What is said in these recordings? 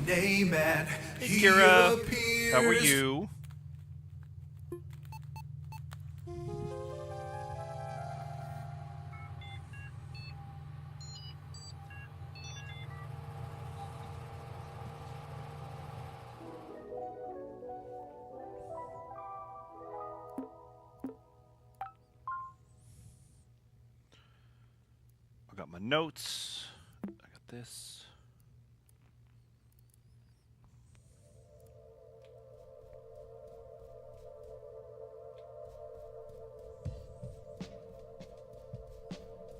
name and Hey, he Kira. appears. How are you? I got my notes. I got this.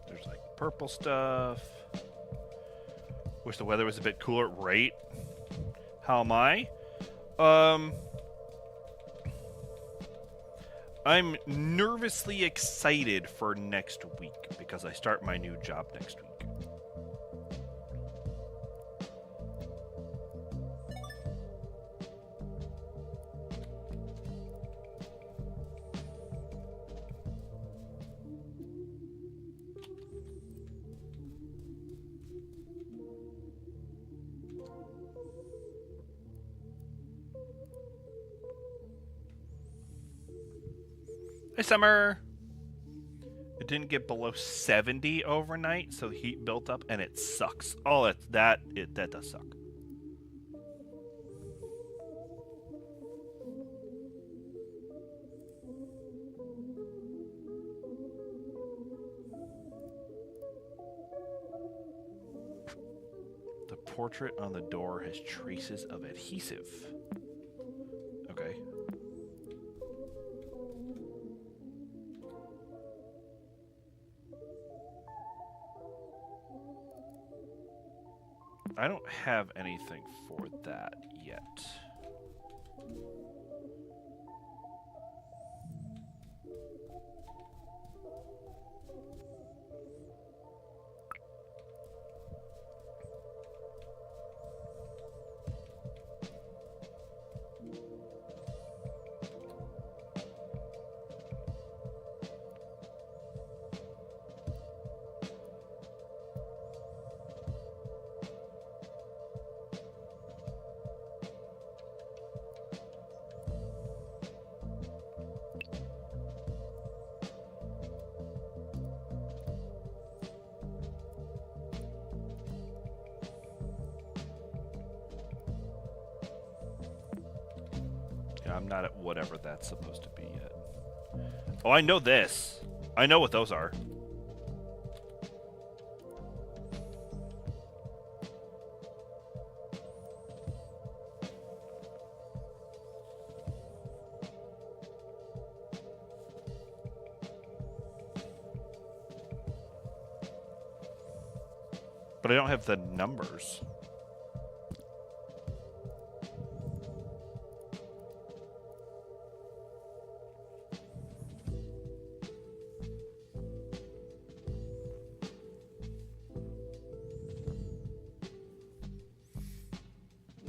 There's like purple stuff. Wish the weather was a bit cooler. Right? How am I? I'm nervously excited for next week because I start my new job next week. Hey, Summer. It didn't get below 70 overnight, so the heat built up, and it sucks. Oh, that does suck. The portrait on the door has traces of adhesive. Okay. I don't have anything for that yet. I'm not at whatever that's supposed to be yet. Oh, I know this. I know what those are. But I don't have the numbers.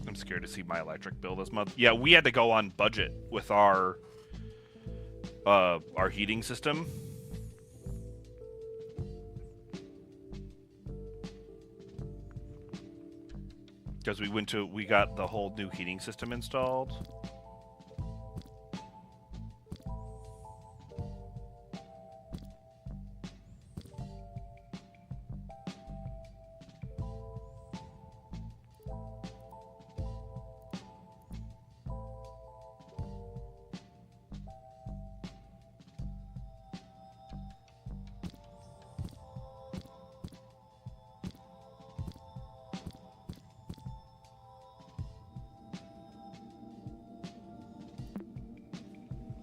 I'm scared to see my electric bill this month. Yeah, we had to go on budget with our heating system. Because we got the whole new heating system installed.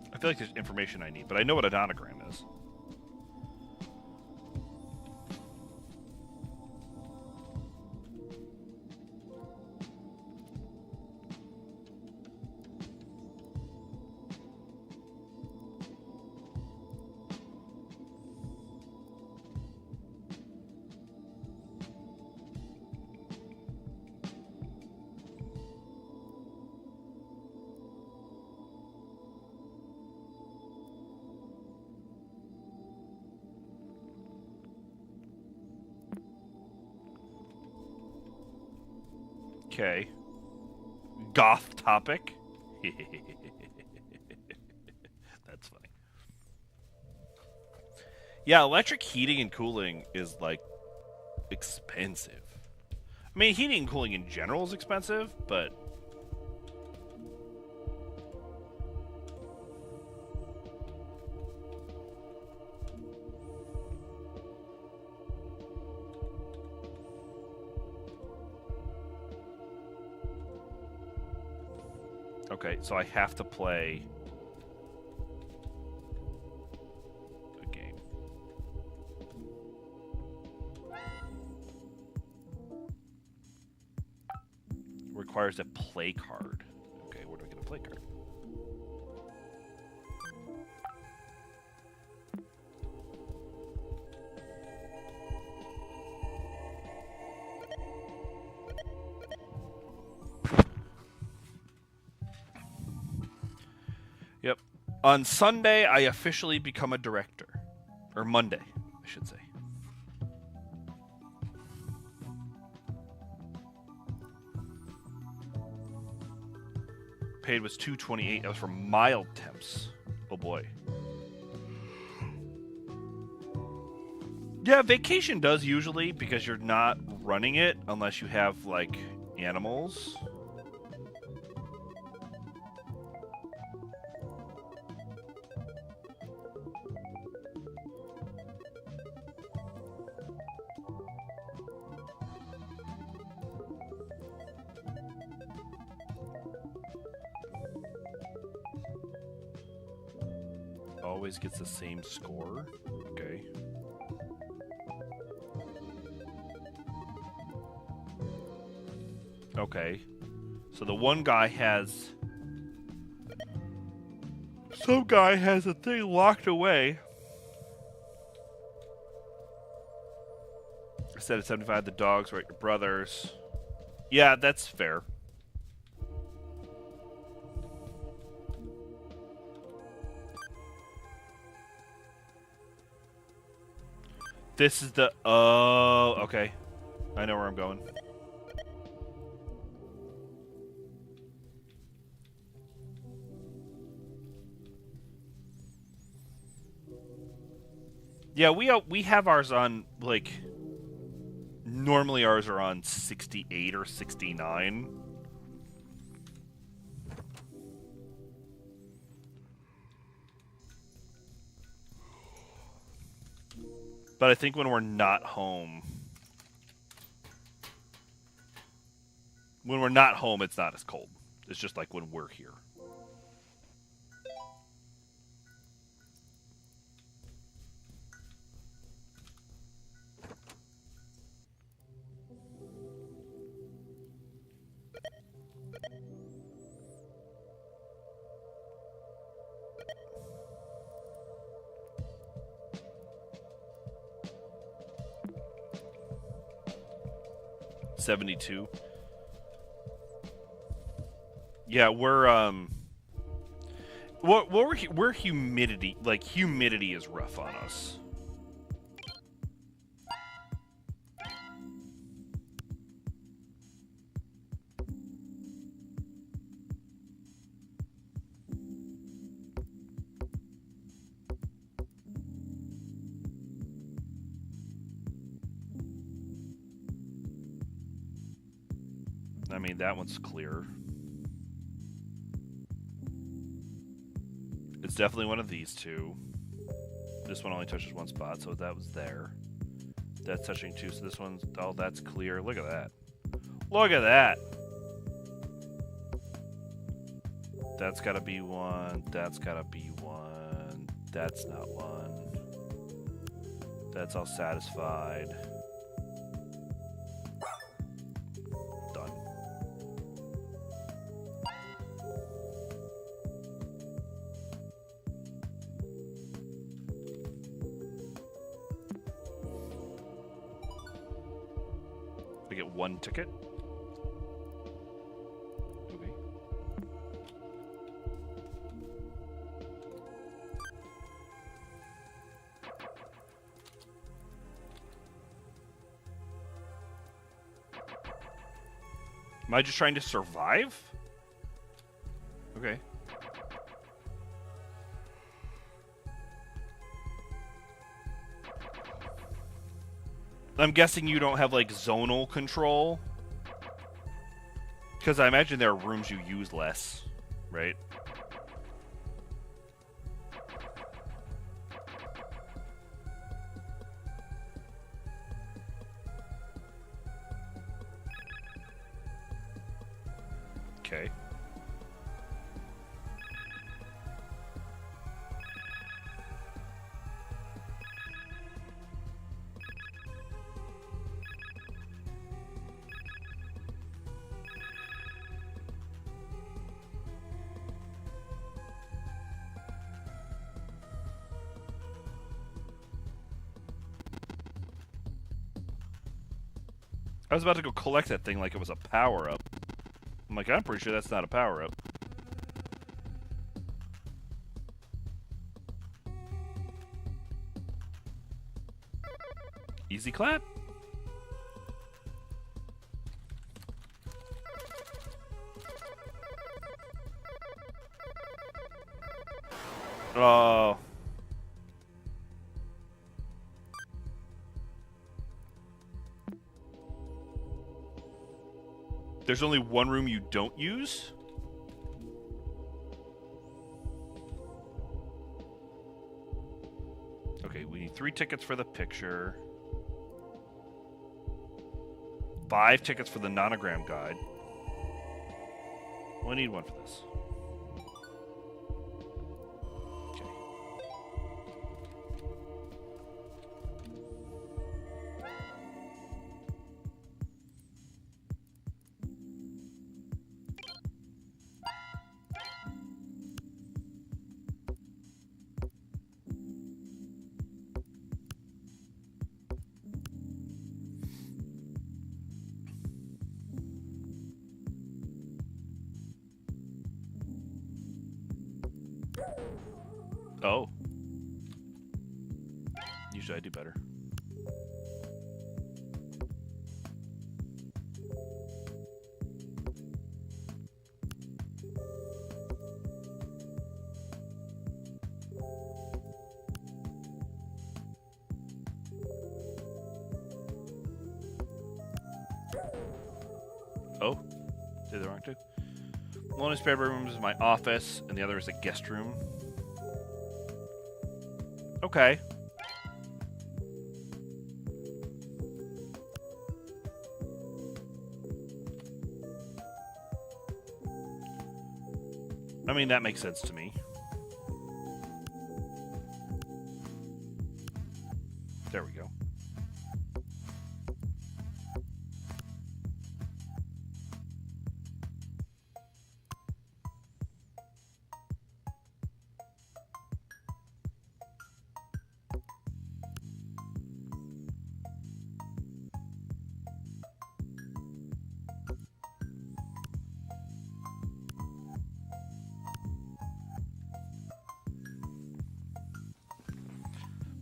I feel like there's information I need, but I know what a donogram is. Okay. goth topic. That's funny. Yeah, electric heating and cooling is like expensive. I mean, heating and cooling in general is expensive, but okay, so I have to play a game. Requires a play card. Okay, where do I get a play card? Yep. On Sunday, I officially become a director. Or Monday, I should say. Paid was $228. That was for mild temps. Oh boy. Yeah, vacation does usually, because you're not running it unless you have, like, animals. Always gets the same score. Okay. Okay. So the one guy has... Some guy has a thing locked away. Instead of 75, the dogs were your brothers. Yeah, that's fair. This is the... Oh, okay. I know where I'm going. Yeah, we have ours on, like... Normally ours are on 68 or 69. But I think when we're not home... When we're not home, it's not as cold. It's just like when we're here. $72. Yeah, we're we're humidity, like humidity is rough on us. I mean, that one's clear. It's definitely one of these two. This one only touches one spot, so that was there. That's touching two, so this one's... Oh, that's clear. Look at that. Look at that! That's gotta be one. That's gotta be one. That's not one. That's all satisfied. Done. I get one ticket. Okay. Am I just trying to survive? Okay. I'm guessing you don't have, like, zonal control? Because I imagine there are rooms you use less, right? Okay. I was about to go collect that thing like it was a power-up. I'm like, I'm pretty sure that's not a power-up. Easy clap. Oh. There's only one room you don't use? Okay, we need 3 tickets for the picture. 5 tickets for the nonogram guide. Well, I need 1 for this. Okay. Oh. Usually I do better. Oh. Did the wrong two. One is spare room is my office, and the other is a guest room. Okay. I mean, that makes sense to me. There we go.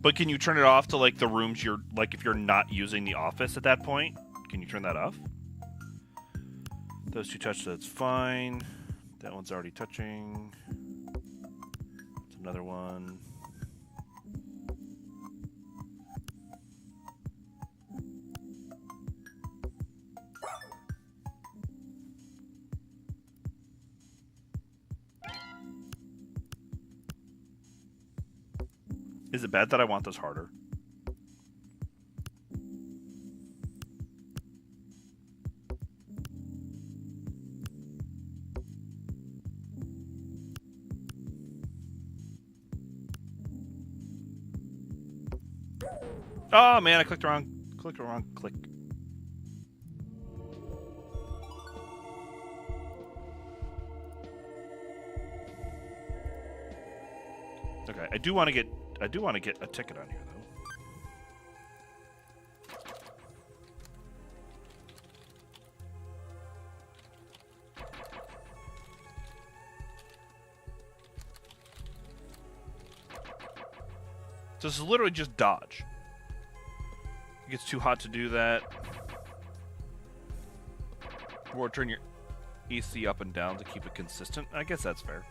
But can you turn it off to, like, the rooms you're, like, if you're not using the office at that point? Can you turn that off? Those 2 touch, so that's fine. That one's already touching. It's another one. Is it bad that I want this harder? Oh man, I clicked the wrong click. Okay, I do want to get a ticket on here though. So this is literally just dodge. It gets too hot to do that. Or turn your... EC up and down to keep it consistent. I guess that's fair.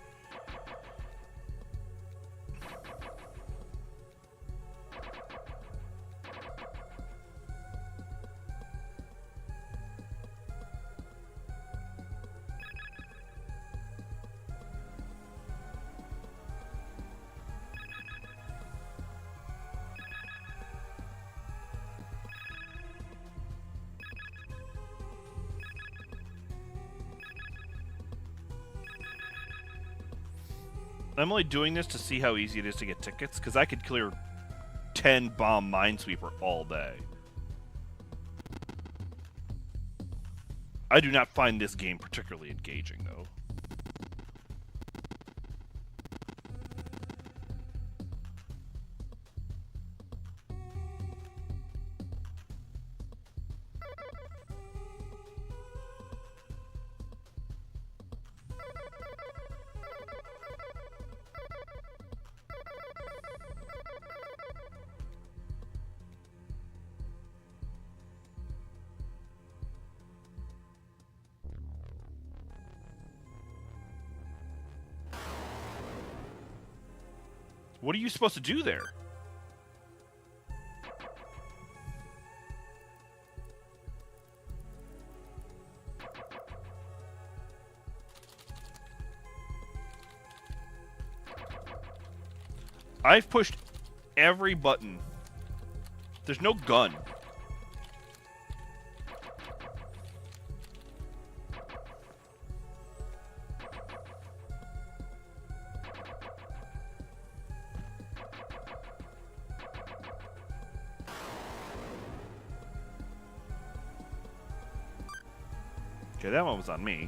I'm only doing this to see how easy it is to get tickets, because I could clear 10 bomb Minesweeper all day. I do not find this game particularly engaging, though. What are you supposed to do there? I've pushed every button. There's no gun. Okay, that one was on me.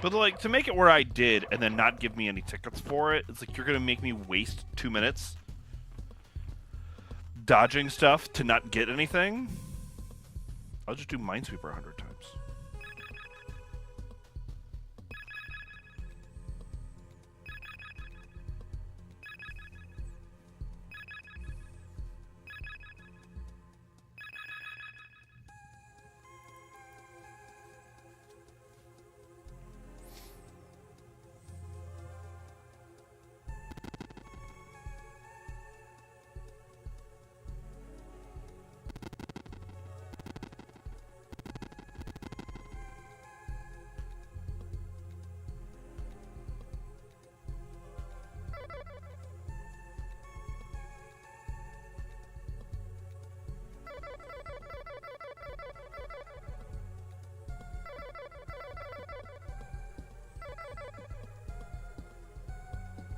But, like, to make it where I did and then not give me any tickets for it, it's like you're going to make me waste 2 minutes dodging stuff to not get anything. I'll just do Minesweeper 100 times.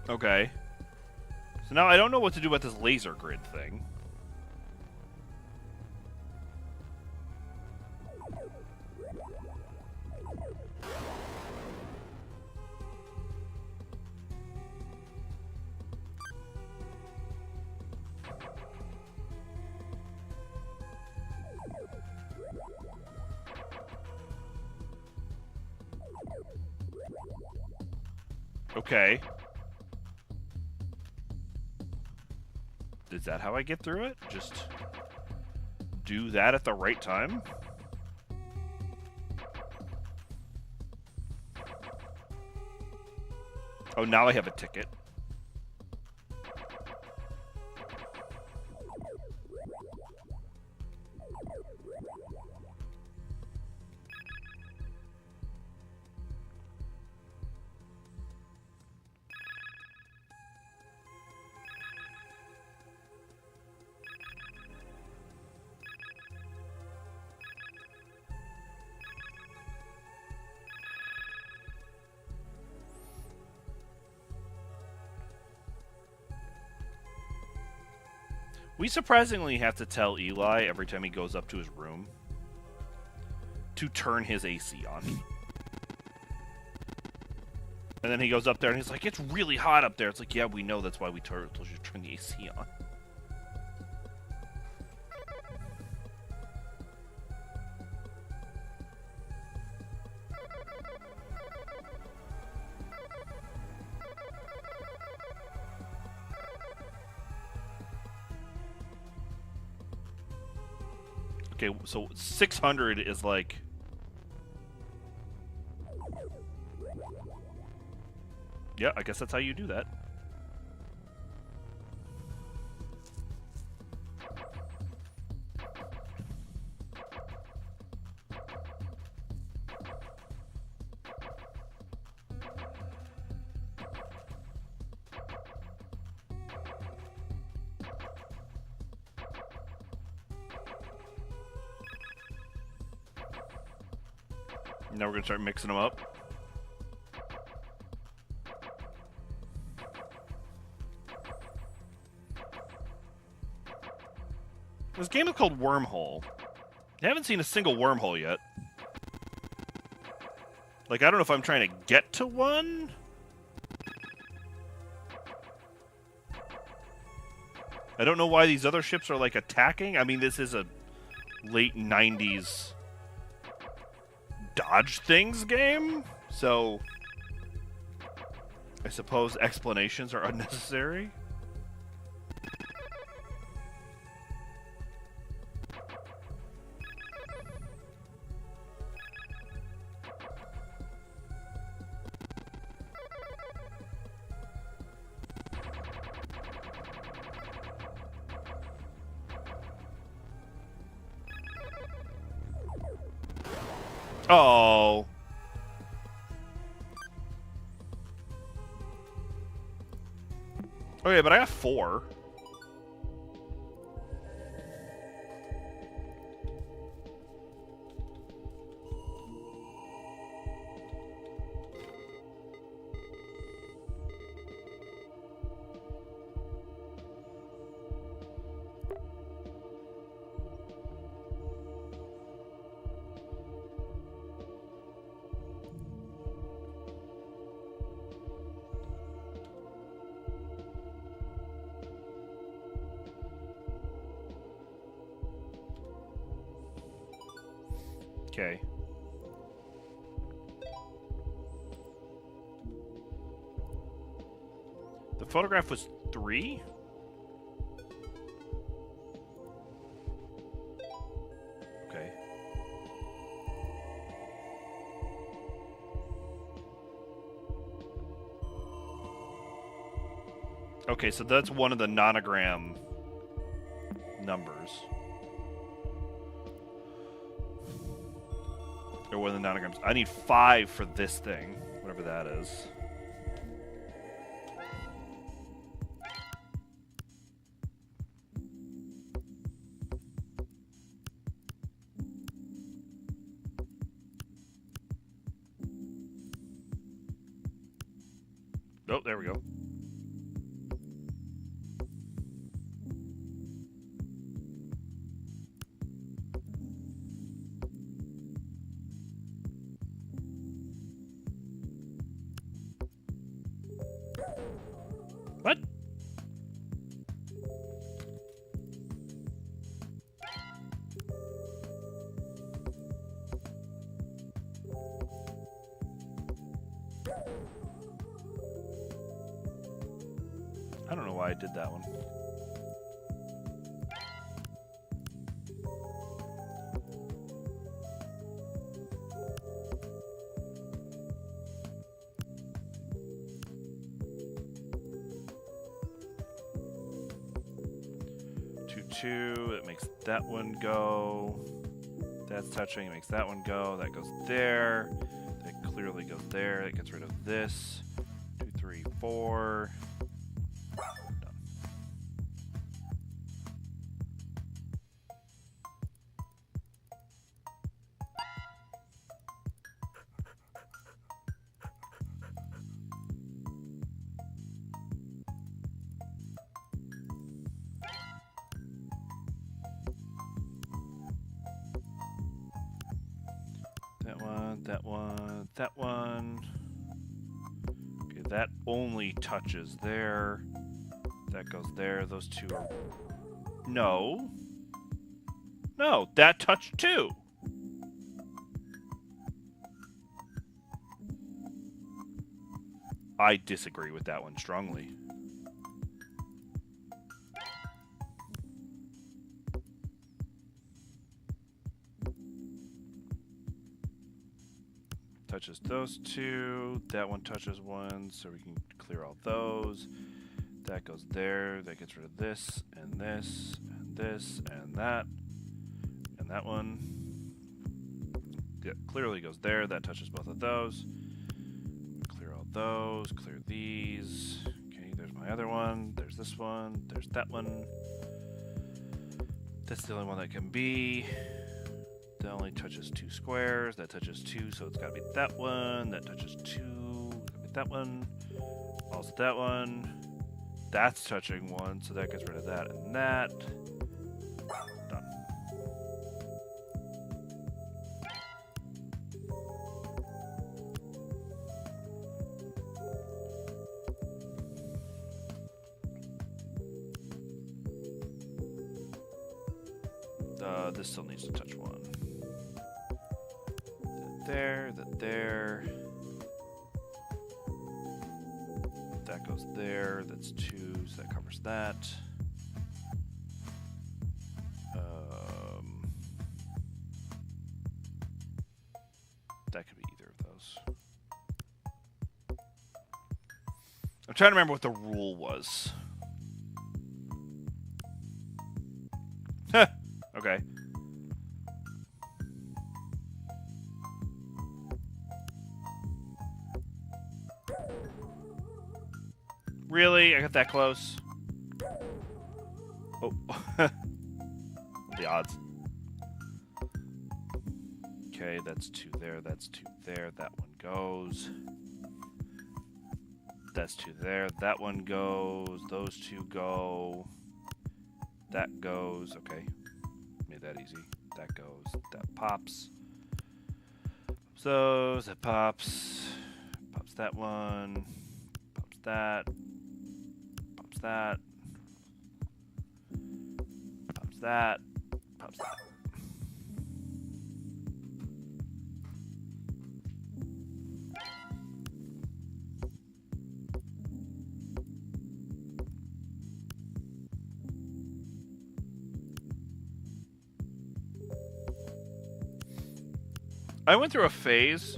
Okay. So now I don't know what to do about this laser grid thing. Okay. Is that how I get through it? Just do that at the right time? Oh, now I have a ticket. We surprisingly have to tell Eli every time he goes up to his room to turn his AC on. And then he goes up there and he's like, it's really hot up there. It's like, yeah, we know, that's why we told you to turn the AC on. Okay, so 600 is like... Yeah, I guess that's how you do that. Now we're gonna start mixing them up. This game is called Wormhole. I haven't seen a single wormhole yet. Like, I don't know if I'm trying to get to one. I don't know why these other ships are, like, attacking. I mean, this is a late 90s dodge things game, so I suppose explanations are unnecessary. Oh. Okay, but I got 4. Okay. The photograph was 3? Okay. Okay, so that's one of the nonogram numbers. Or one of the nanograms. I need 5 for this thing, whatever that is. Oh, there we go. What? I don't know why I did that one. That makes that one go. That's touching, it makes that one go. That goes there. That clearly goes there. That gets rid of this. 2, 3, 4. Done. That one, that one, that one. That only touches there. That goes there. Those two are... No. No, that touched too. I disagree with that one strongly. Touches those two. That one touches one, so we can clear all those. That goes there. That gets rid of this, and this, and this, and that. And that one. Yeah, clearly goes there. That touches both of those. Clear all those. Clear these. Okay, there's my other one. There's this one. There's that one. That's the only one that can be. That only touches 2 squares. That touches 2, so it's got to be that one. That touches 2. Gotta be that one. Also that one. That's touching 1, so that gets rid of that and that. Done. This still needs to touch 1. That there. That goes there. That's 2, so that covers that. That could be either of those. I'm trying to remember what the rule was. Okay. Really? I got that close? Oh. The odds. Okay, that's 2 there, that's 2 there, that one goes. That's 2 there, that one goes, those 2 go. That goes, okay. Made that easy. That goes, that pops. Those, that pops. Pops that one. Pops that. Pops that. Pops that. Pops that. I went through a phase.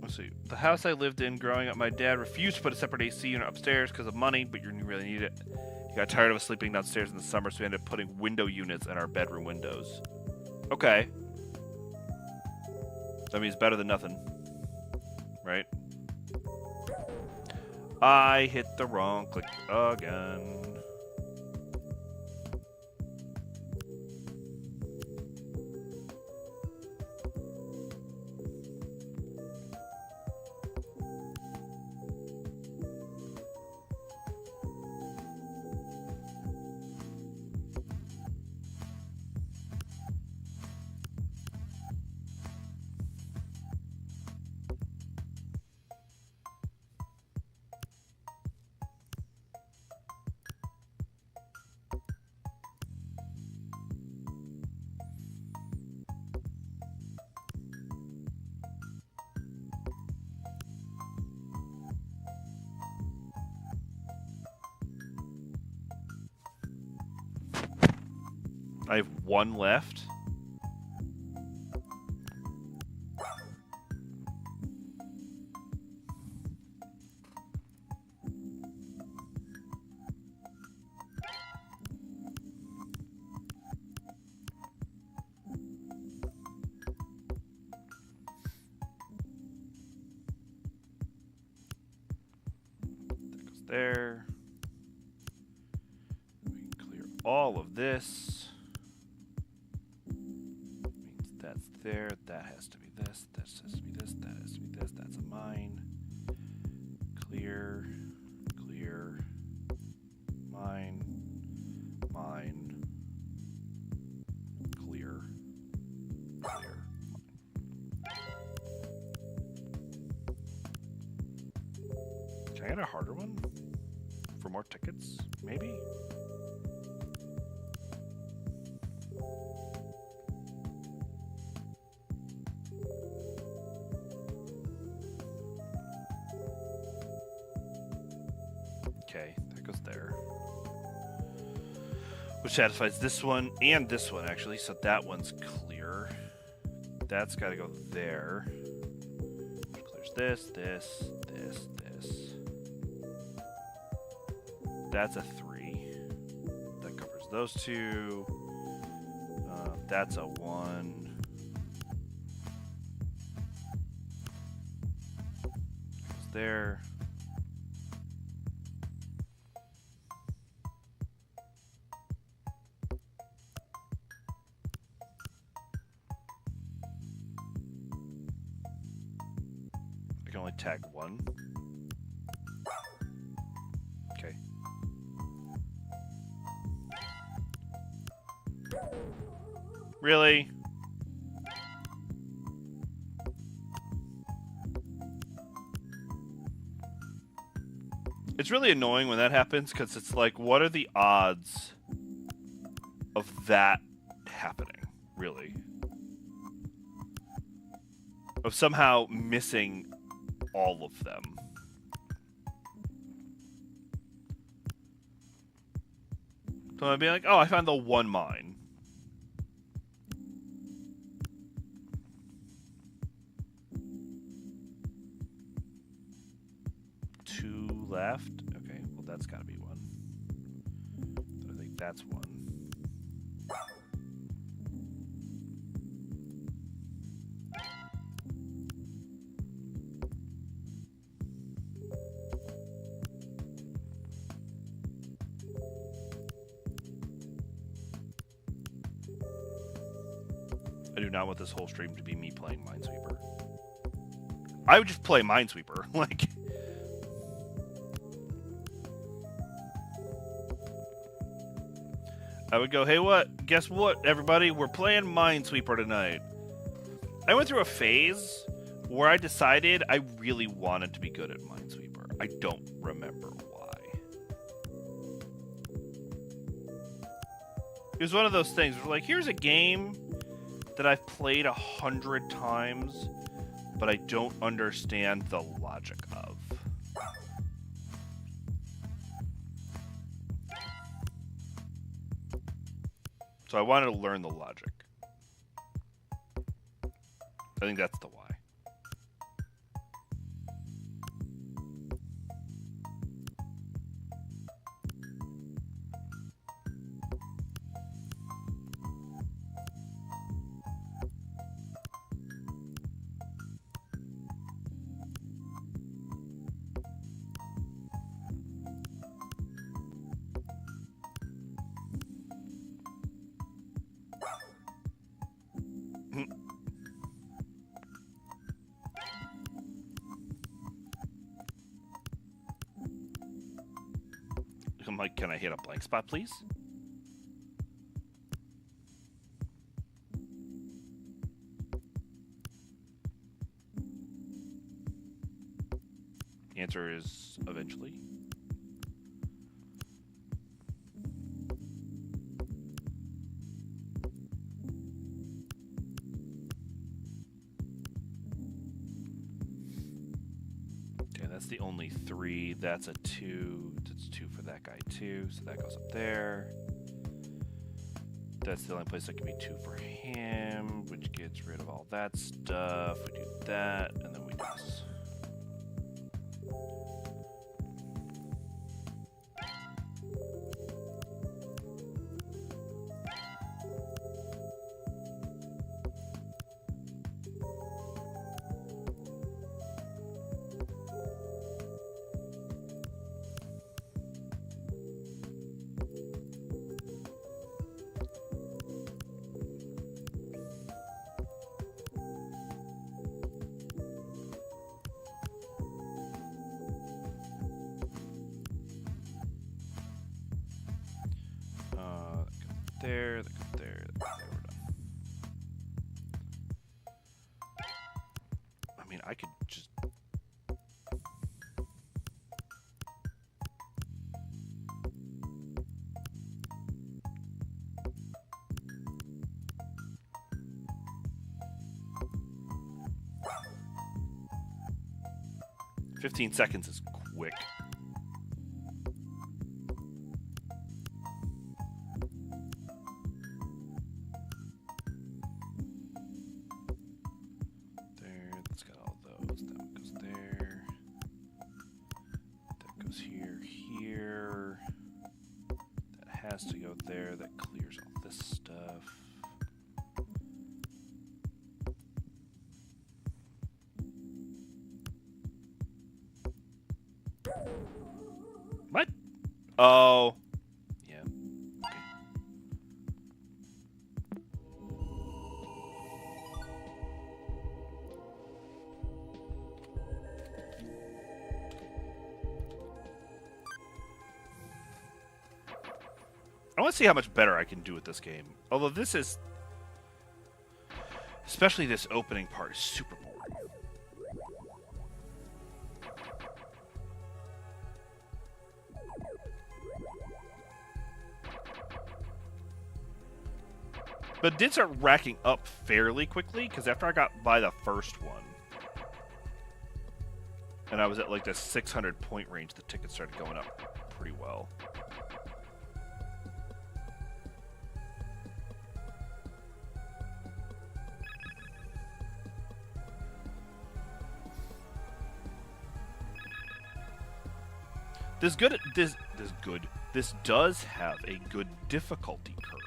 Let's see. The house I lived in growing up, my dad refused to put a separate AC unit upstairs because of money, but you really need it. He got tired of us sleeping downstairs in the summer, so we ended up putting window units in our bedroom windows. Okay. That means better than nothing. Right? I hit the wrong click again. I have 1 left. That goes there. We can clear all of this. There, that has to be this, this has to be this, that has to be this, that's a mine. Clear, clear, mine, mine, clear, clear, mine. Can I get a harder one? For more tickets? Maybe? Okay, that goes there. Which satisfies this one and this one, actually. So that one's clear. That's got to go there. Which clears this, this, this, this. That's a 3. That covers those two. That's a 1. Goes there. I can only tag 1. Okay. Really? It's really annoying when that happens because it's like, what are the odds of that happening, really? Of somehow missing all of them. So I'd be like, oh, I found the one mine. Left. Okay, well that's got to be 1. So I think that's 1. I do not want this whole stream to be me playing Minesweeper. I would just play Minesweeper, like. I would go, hey, what? Guess what, everybody? We're playing Minesweeper tonight. I went through a phase where I decided I really wanted to be good at Minesweeper. I don't remember why. It was one of those things where, like, here's a game that I've played 100 times, but I don't understand the logic of. So I wanted to learn the logic. I think that's the why. I'm like, can I hit a blank spot, please? The answer is eventually. Okay, that's the only 3. That's a 2. That's 2 for that guy too, so that goes up there. That's the only place that can be 2 for him, which gets rid of all that stuff. We do that, and then we do this. There, that goes there, that goes there, we're done. I mean, I could just... 15 seconds is quick. There, that's got all those. That one goes there. That goes here, here. That has to go there. That clears all this stuff. What? Oh. Yeah. Okay. I want to see how much better I can do with this game. Although this is... Especially this opening part is super boring. But it did start racking up fairly quickly, because after I got by the first one, and I was at like the 600 point range, the tickets started going up pretty well. This does have a good difficulty curve.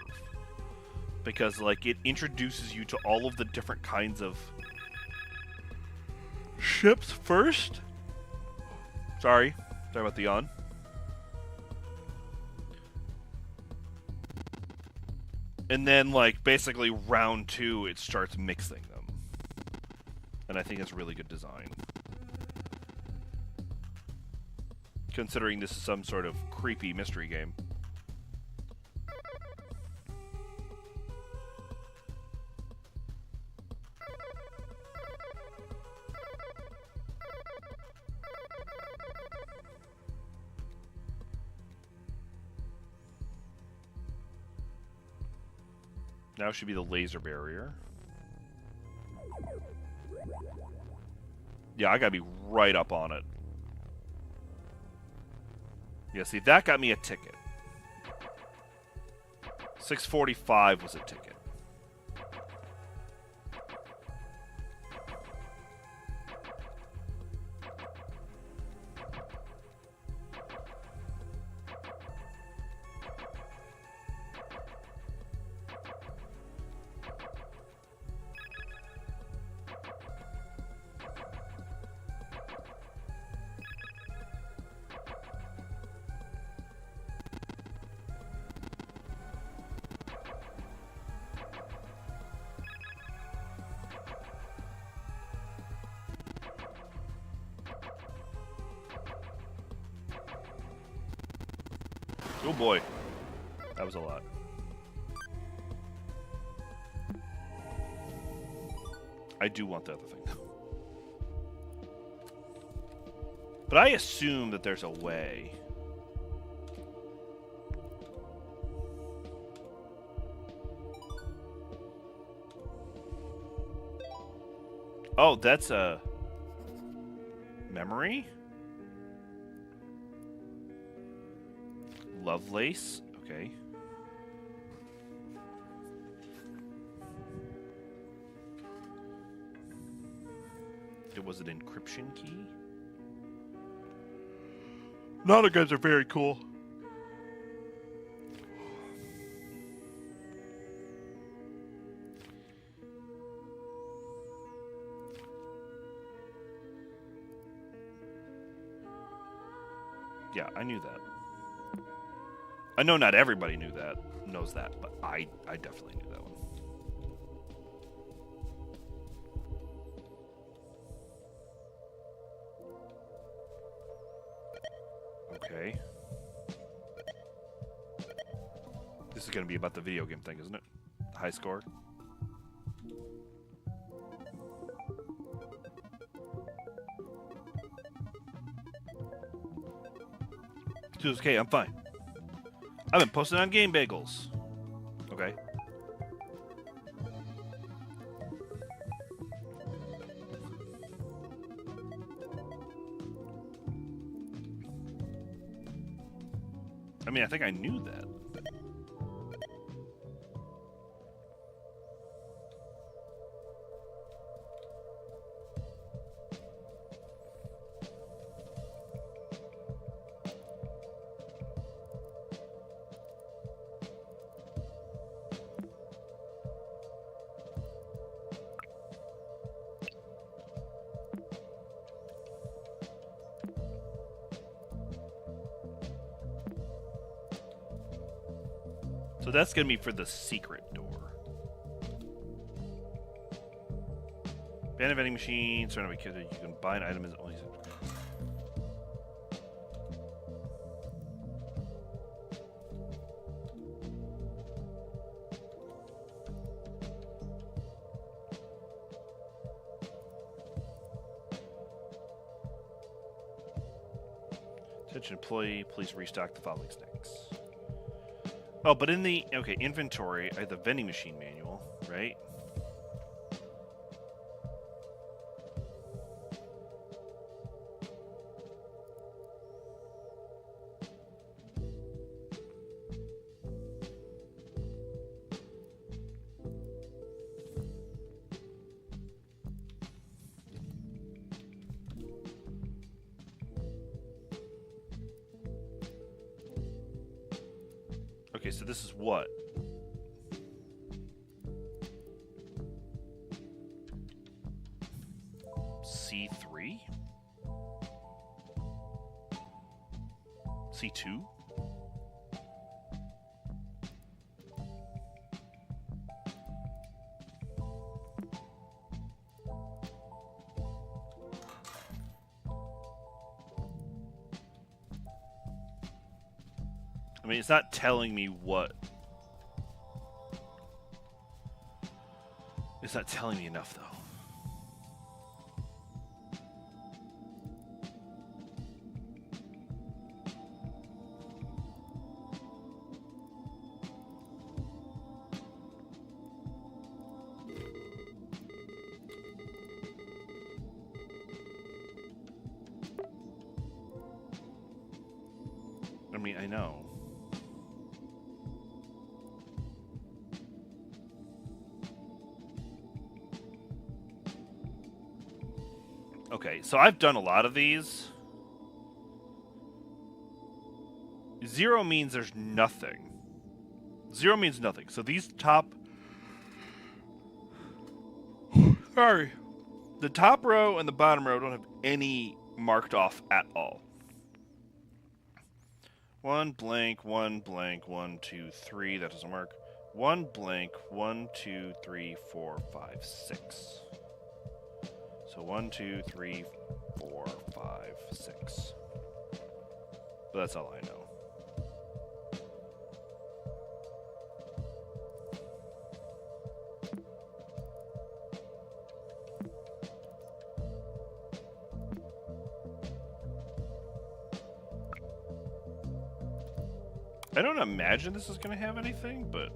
Because, like, it introduces you to all of the different kinds of ships first. Sorry about the yawn. And then, like, basically round 2, it starts mixing them. And I think it's really good design. Considering this is some sort of creepy mystery game. Now should be the laser barrier. Yeah, I gotta be right up on it. Yeah, see, that got me a ticket. 645 was a ticket. Oh boy, that was a lot. I do want the other thing, though. But I assume that there's a way. Oh, that's a memory? Lovelace, okay. It was an encryption key. Nano guns are very cool. Yeah, I knew that. I know not everybody knows that, but I definitely knew that one. Okay. This is going to be about the video game thing, isn't it? High score. It's okay, I'm fine. I've been posting on Game Bagels. Okay. mean, I think I knew that. So that's going to be for the secret door. Ban of vending machine. Surrounded by kids. You can buy an item as only. Attention employee, please restock the following snacks. Oh, but in the, okay, inventory, I have the vending machine manual, right? Okay, so this is what? C3? C2? I mean, it's not telling me what. It's not telling me enough, though. I mean, I know. Okay, so I've done a lot of these. 0 means there's nothing. 0 means nothing. So these top... Sorry. The top row and the bottom row don't have any marked off at all. 1 blank, 1 blank, 1, 2, 3. That doesn't work. 1 blank, 1, 2, 3, 4, 5, 6. So 1, 2, 3, 4, 5, 6. But that's all I know. I don't imagine this is going to have anything, but...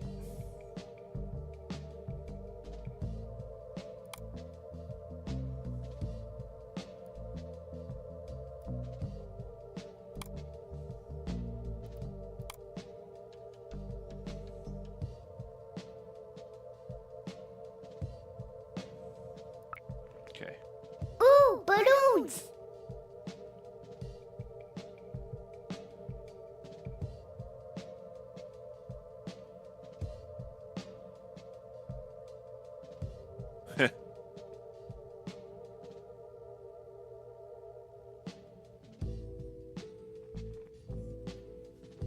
Okay. Ooh, balloons!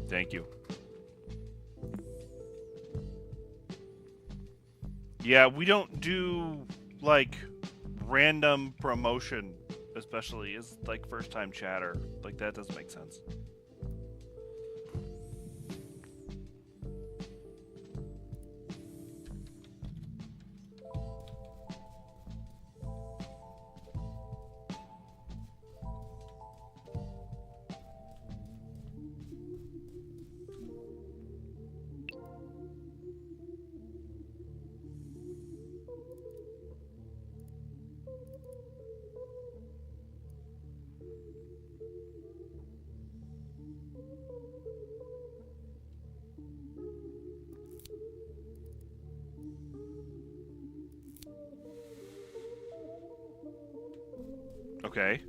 Thank you. Yeah, we don't do, like, random promotion, especially as, like, first-time chatter. Like, that doesn't make sense. Okay.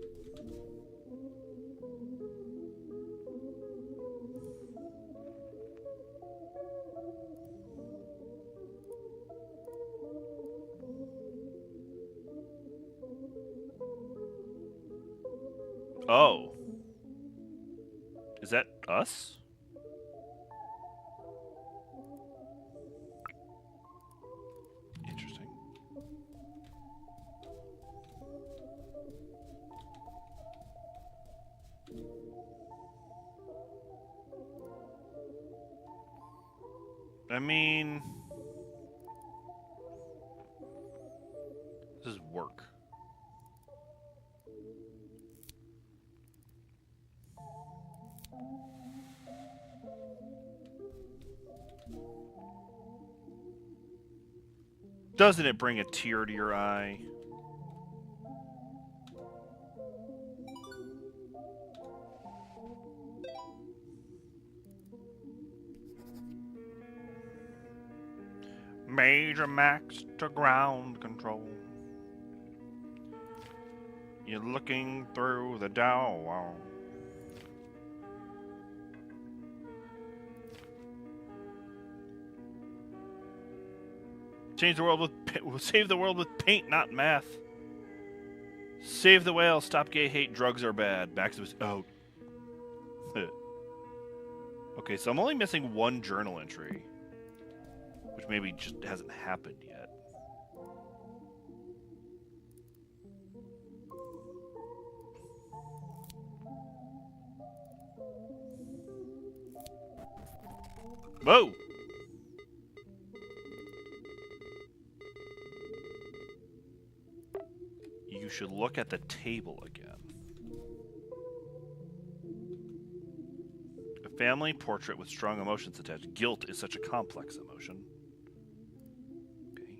Oh. Is that us? Interesting. I mean, this is work. Doesn't it bring a tear to your eye? Major Max to ground control. You're looking through the door. Change the world with save the world with paint, not math. Save the whale. Stop gay hate. Drugs are bad. Maximus out. Okay, so I'm only missing one journal entry, which maybe just hasn't happened yet. Whoa! You should look at the table again. A family portrait with strong emotions attached. Guilt is such a complex emotion. Okay.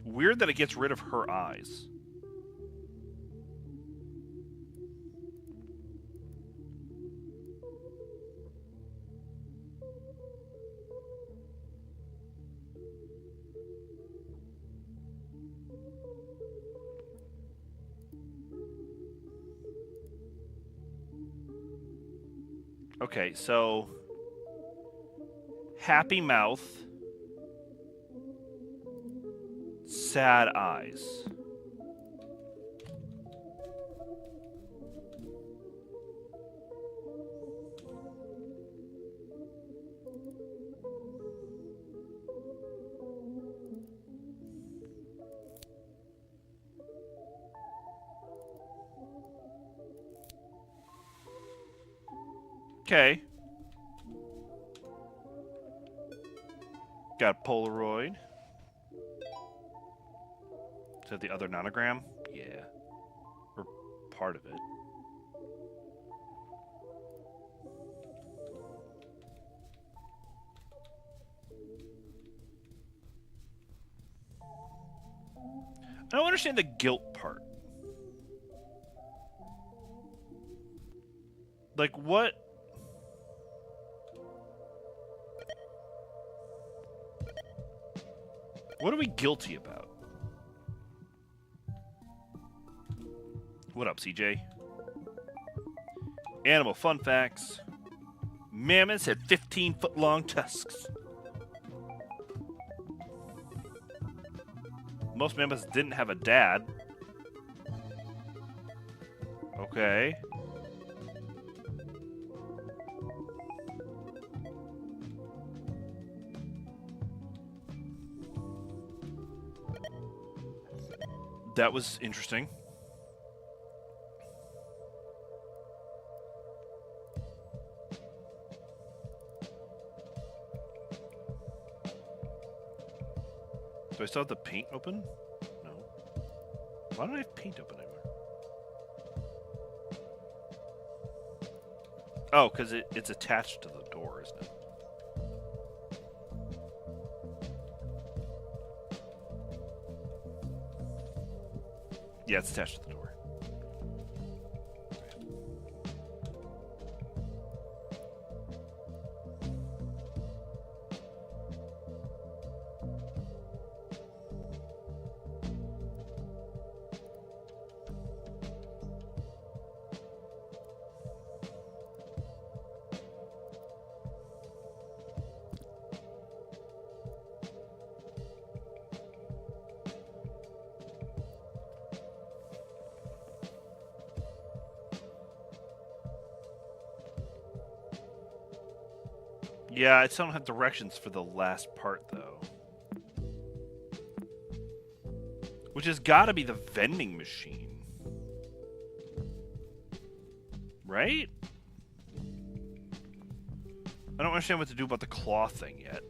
Weird that it gets rid of her eyes. Okay, so happy mouth, sad eyes. Okay. Got Polaroid. Is that the other nonogram? Yeah. Or part of it. I don't understand the guilt part. Like, what? What are we guilty about? What up, CJ? Animal fun facts. Mammoths had 15-foot-long tusks. Most mammoths didn't have a dad. Okay. That was interesting. Do I still have the paint open? No. Why don't I have paint open anymore? Oh, because it's attached to the door, isn't it? Yeah, it's attached to the door. Yeah, I still don't have directions for the last part, though. Which has got to be the vending machine. Right? I don't understand what to do about the claw thing yet.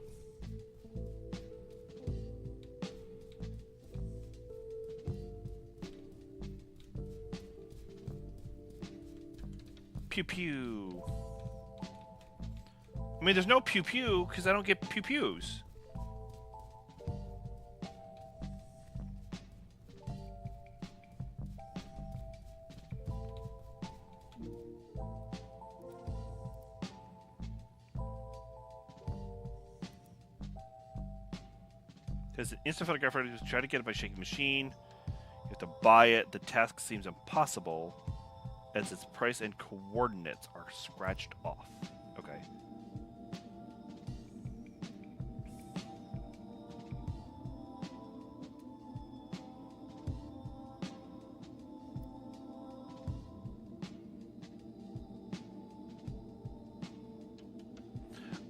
Pew pew. I mean, there's no pew pew because I don't get pew pews. Because instant photograph is try to get it by shaking machine. You have to buy it. The task seems impossible as its price and coordinates are scratched off. Okay.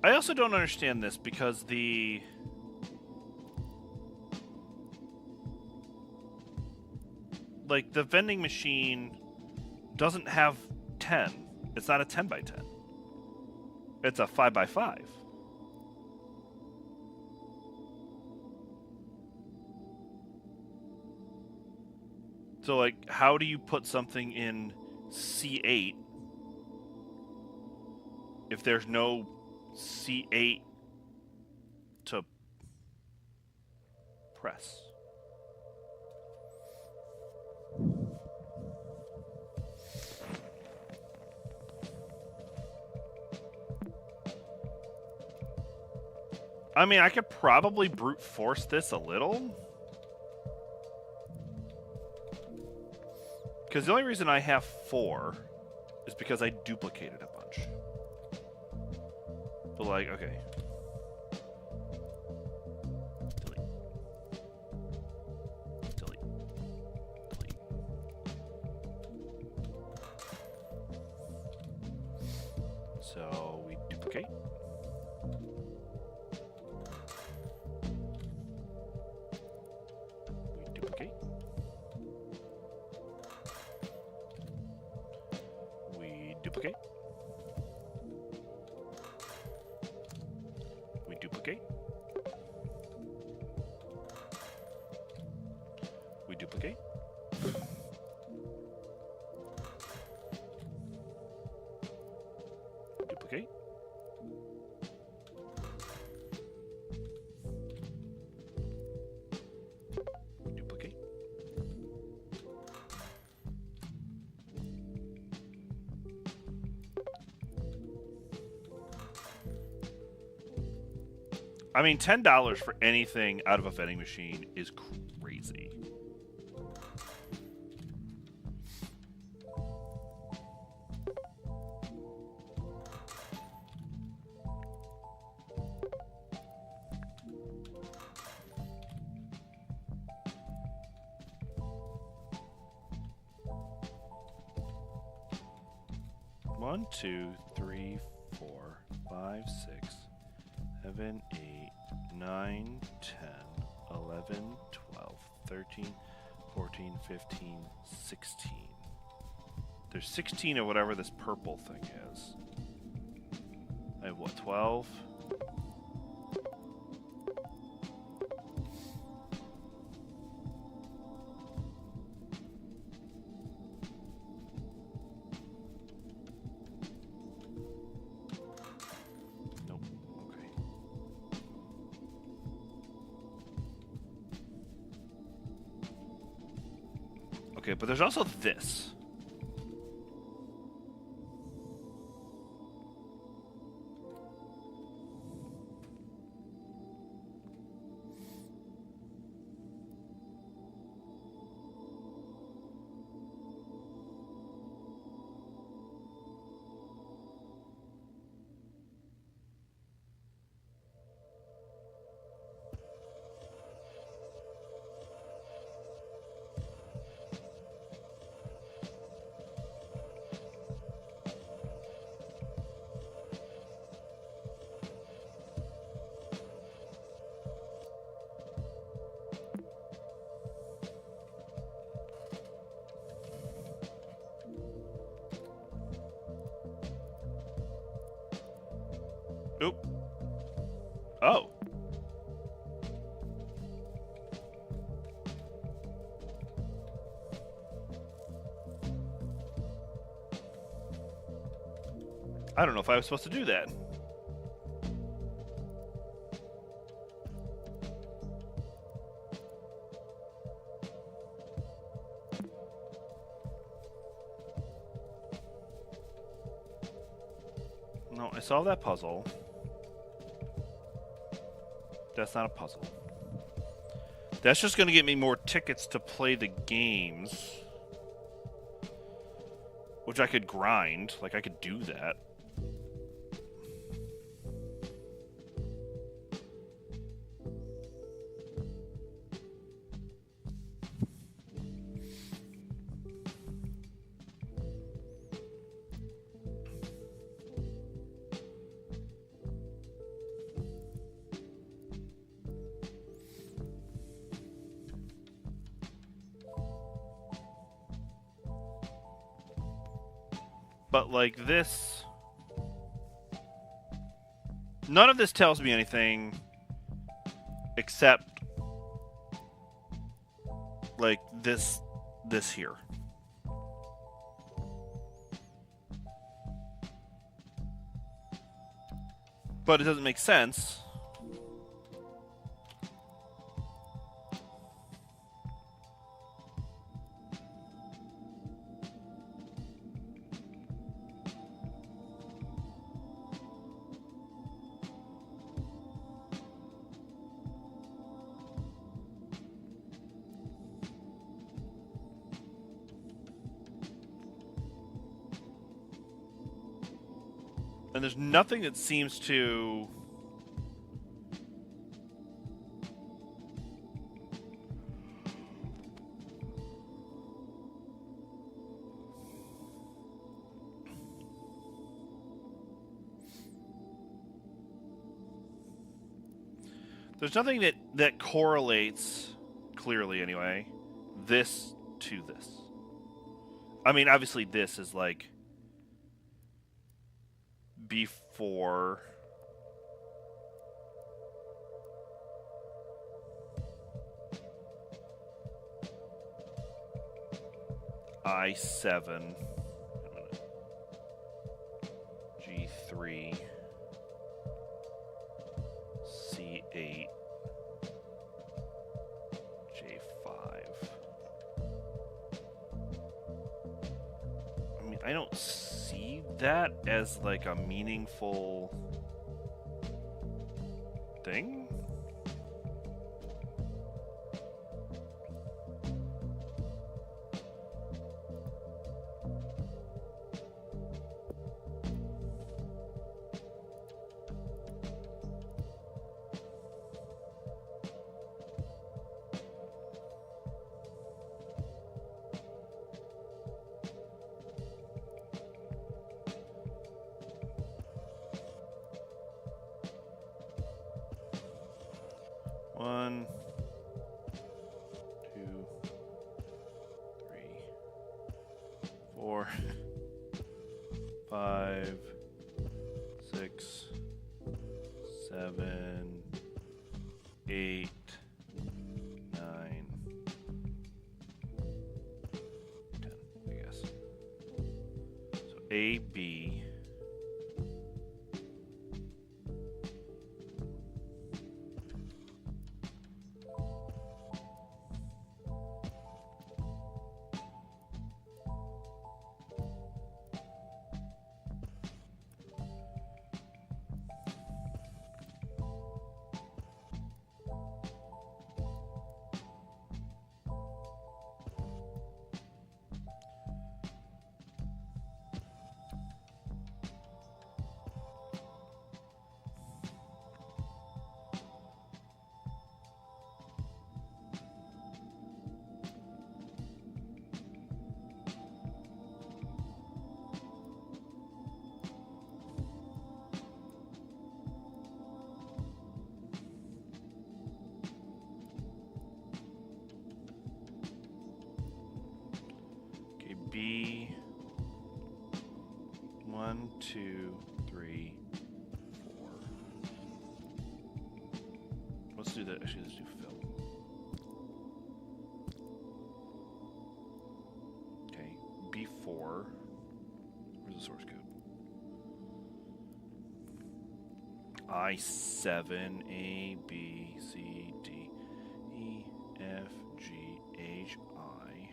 I also don't understand this because the vending machine doesn't have 10. It's not a 10 by 10. It's a 5 by 5. So like, how do you put something in C8 if there's no C8 to press? I mean, I could probably brute force this a little. Because the only reason I have 4 is because I duplicated a bunch. But like, okay. Delete. Delete. Delete. So we duplicate. Duplicate. We duplicate. We duplicate. Duplicate. Duplicate. I mean, $10 for anything out of a vending machine is crazy. One, 2, 3, 4, 5, 6, 7, 8, 9, 10, 11, 12, 13, 14, 15, 16. There's 16 of whatever this purple thing is. I have what, 12? Okay, but there's also this. Oop. Oh. I don't know if I was supposed to do that. No, I solved that puzzle. That's not a puzzle. That's just going to get me more tickets to play the games. Which I could grind. Like, I could do that. But like this, none of this tells me anything except like this here. But it doesn't make sense. And there's nothing that seems to there's nothing that correlates clearly anyway this to this. I mean, obviously this is like before I7, G3, C8, J5. I mean, I don't see that as like a meaningful thing. One, two, three, 4, 5, 6, 7, 8, 9, 10, I guess. So A, B. B, 1, 2, 3, 4. do that. Actually, let's do fill. Okay, B4. Where's the source code? I7, A, B, C, D, E, F, G, H, I.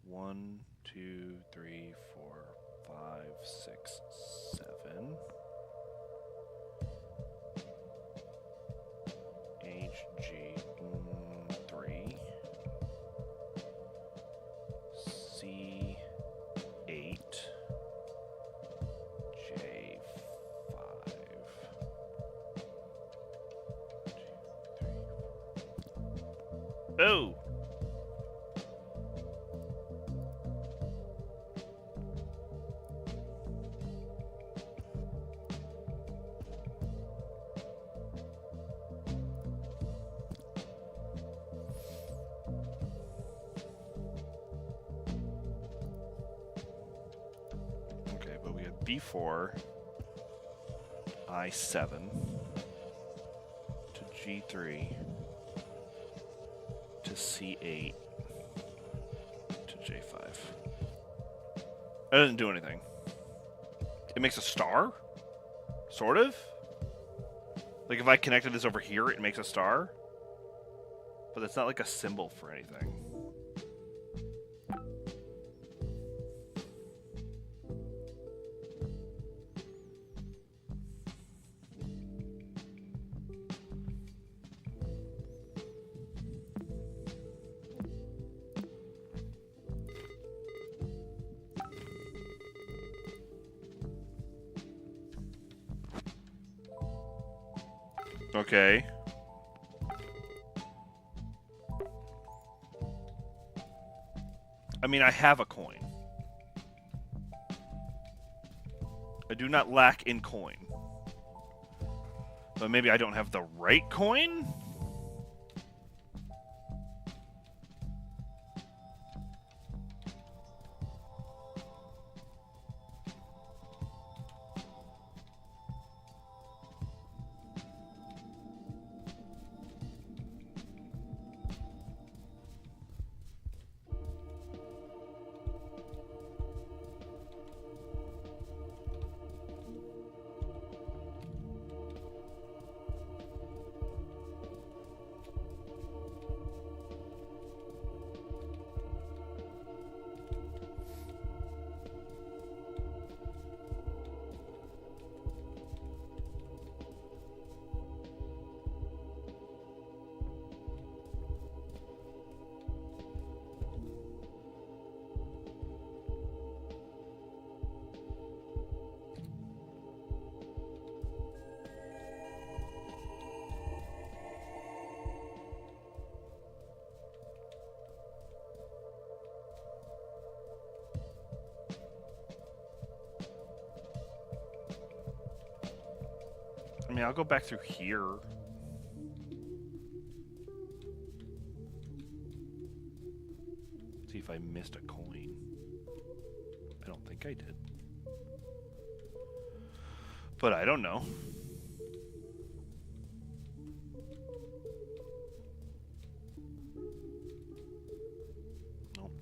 1, 2, 3, 4, 5, 6, 7. H, G, 3. C, 8. J, 5. 2, 3, 4. Oh! B4, I7 to G3 to C8 to J5. That doesn't do anything. It makes a star? Sort of? Like if I connected this over here, it makes a star? But it's not like a symbol for anything. Okay. I mean, I have a coin. I do not lack in coin. But maybe I don't have the right coin? I mean, I'll go back through here. See if I missed a coin. I don't think I did. But I don't know. Nope.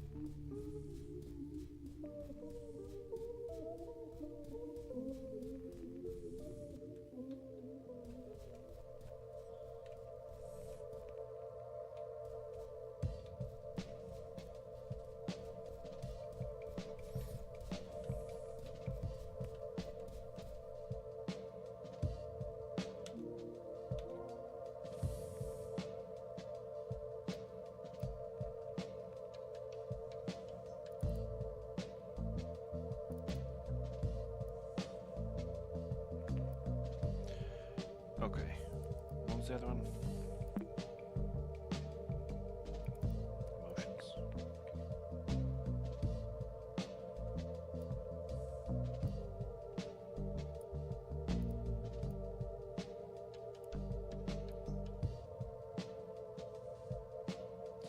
Okay. What was the other one? Emotions.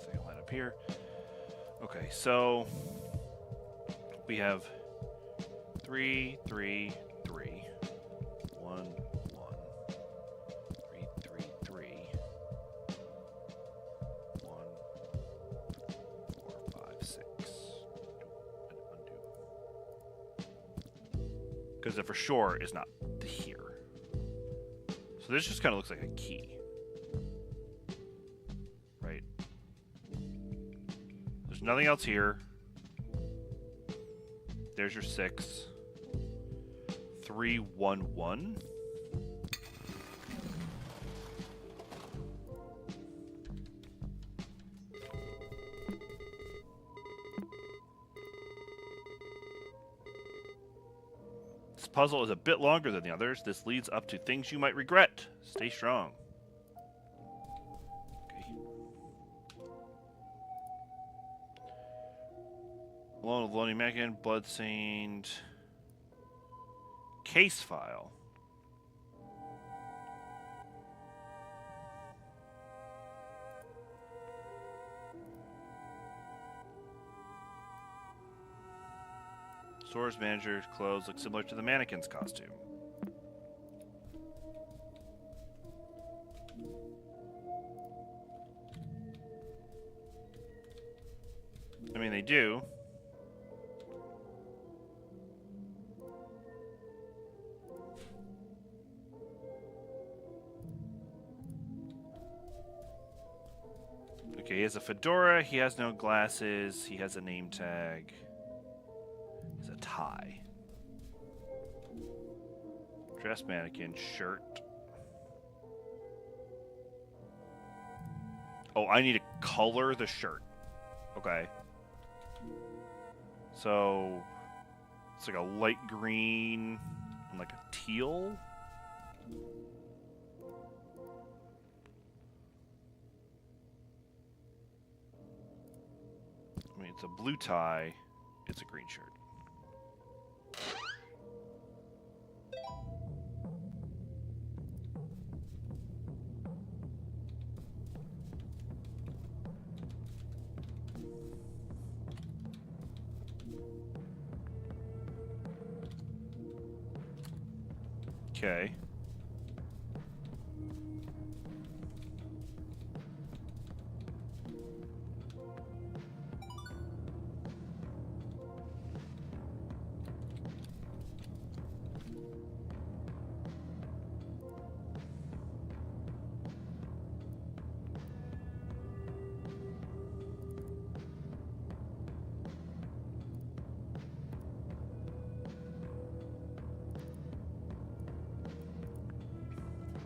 Second line up here. Okay, so we have 3, 3, 3. 1, 1. 3, 3, Because it for sure is not here. So this just kind of looks like a key. Right? There's nothing else here. There's your 6. 3, 1, 1. This puzzle is a bit longer than the others. This leads up to things you might regret. Stay strong. Okay. Alone with Lonely Megan, bloodstained case file. Store's manager's clothes look similar to the mannequin's costume. I mean, they do. Okay, he has a fedora, he has no glasses, he has a name tag. He has a tie. Dress mannequin, shirt. Oh, I need to color the shirt. Okay. So, it's like a light green and like a teal. I mean, it's a blue tie. It's a green shirt. Okay.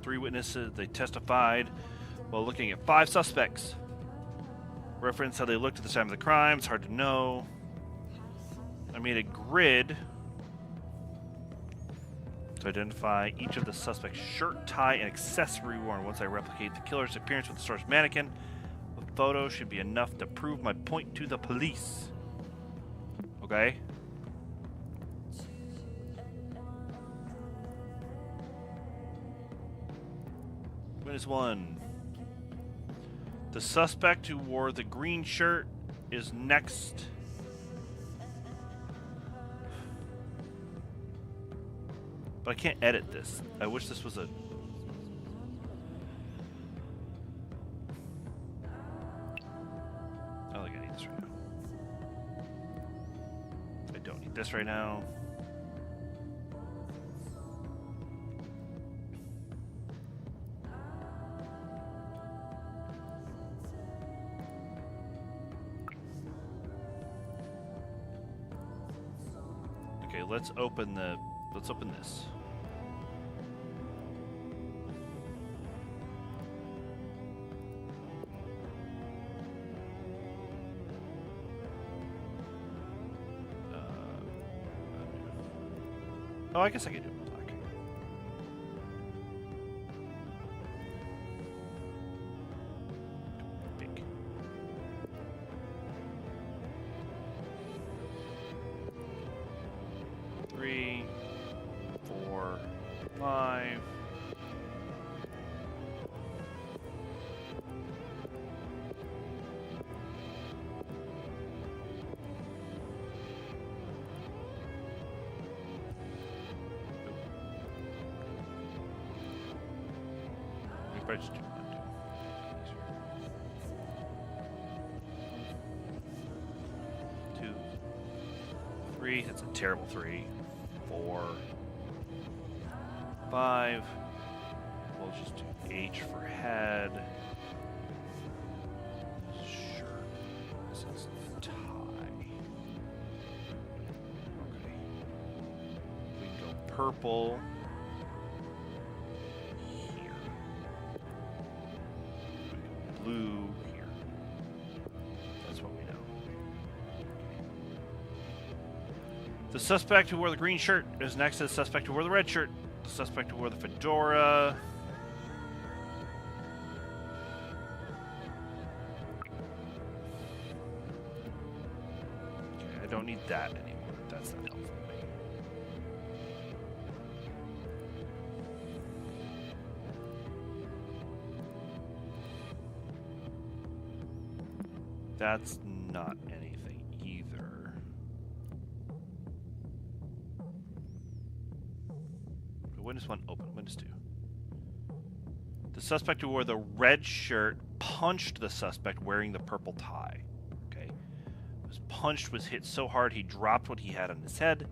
Three witnesses, they testified while looking at 5 suspects. Reference how they looked at the time of the crime, it's hard to know. I made a grid to identify each of the suspects' shirt, tie, and accessory worn. Once I replicate the killer's appearance with the source mannequin, a photo should be enough to prove my point to the police. Okay? Witness 1. The suspect who wore the green shirt is next. But I can't edit this. I wish this was a... I don't think I need this right now. I don't need this right now. Okay, let's open this. Oh, I guess I can do it in black. Pink. Three, 4, 5. Just do 1, 2, 3. That's a terrible 3. 4. 5. We'll just do H for head. Sure. This is tie. Okay. We can go purple. Here. We can blue here. That's what we know. The suspect who wore the green shirt is next to the suspect who wore the red shirt. The suspect who wore the fedora. Okay, I don't need that anymore. That's not helpful to me. That's not anything either. Witness 1 open. Witness 2. The suspect who wore the red shirt punched the suspect wearing the purple tie. Okay. Was punched, was hit so hard he dropped what he had on his head.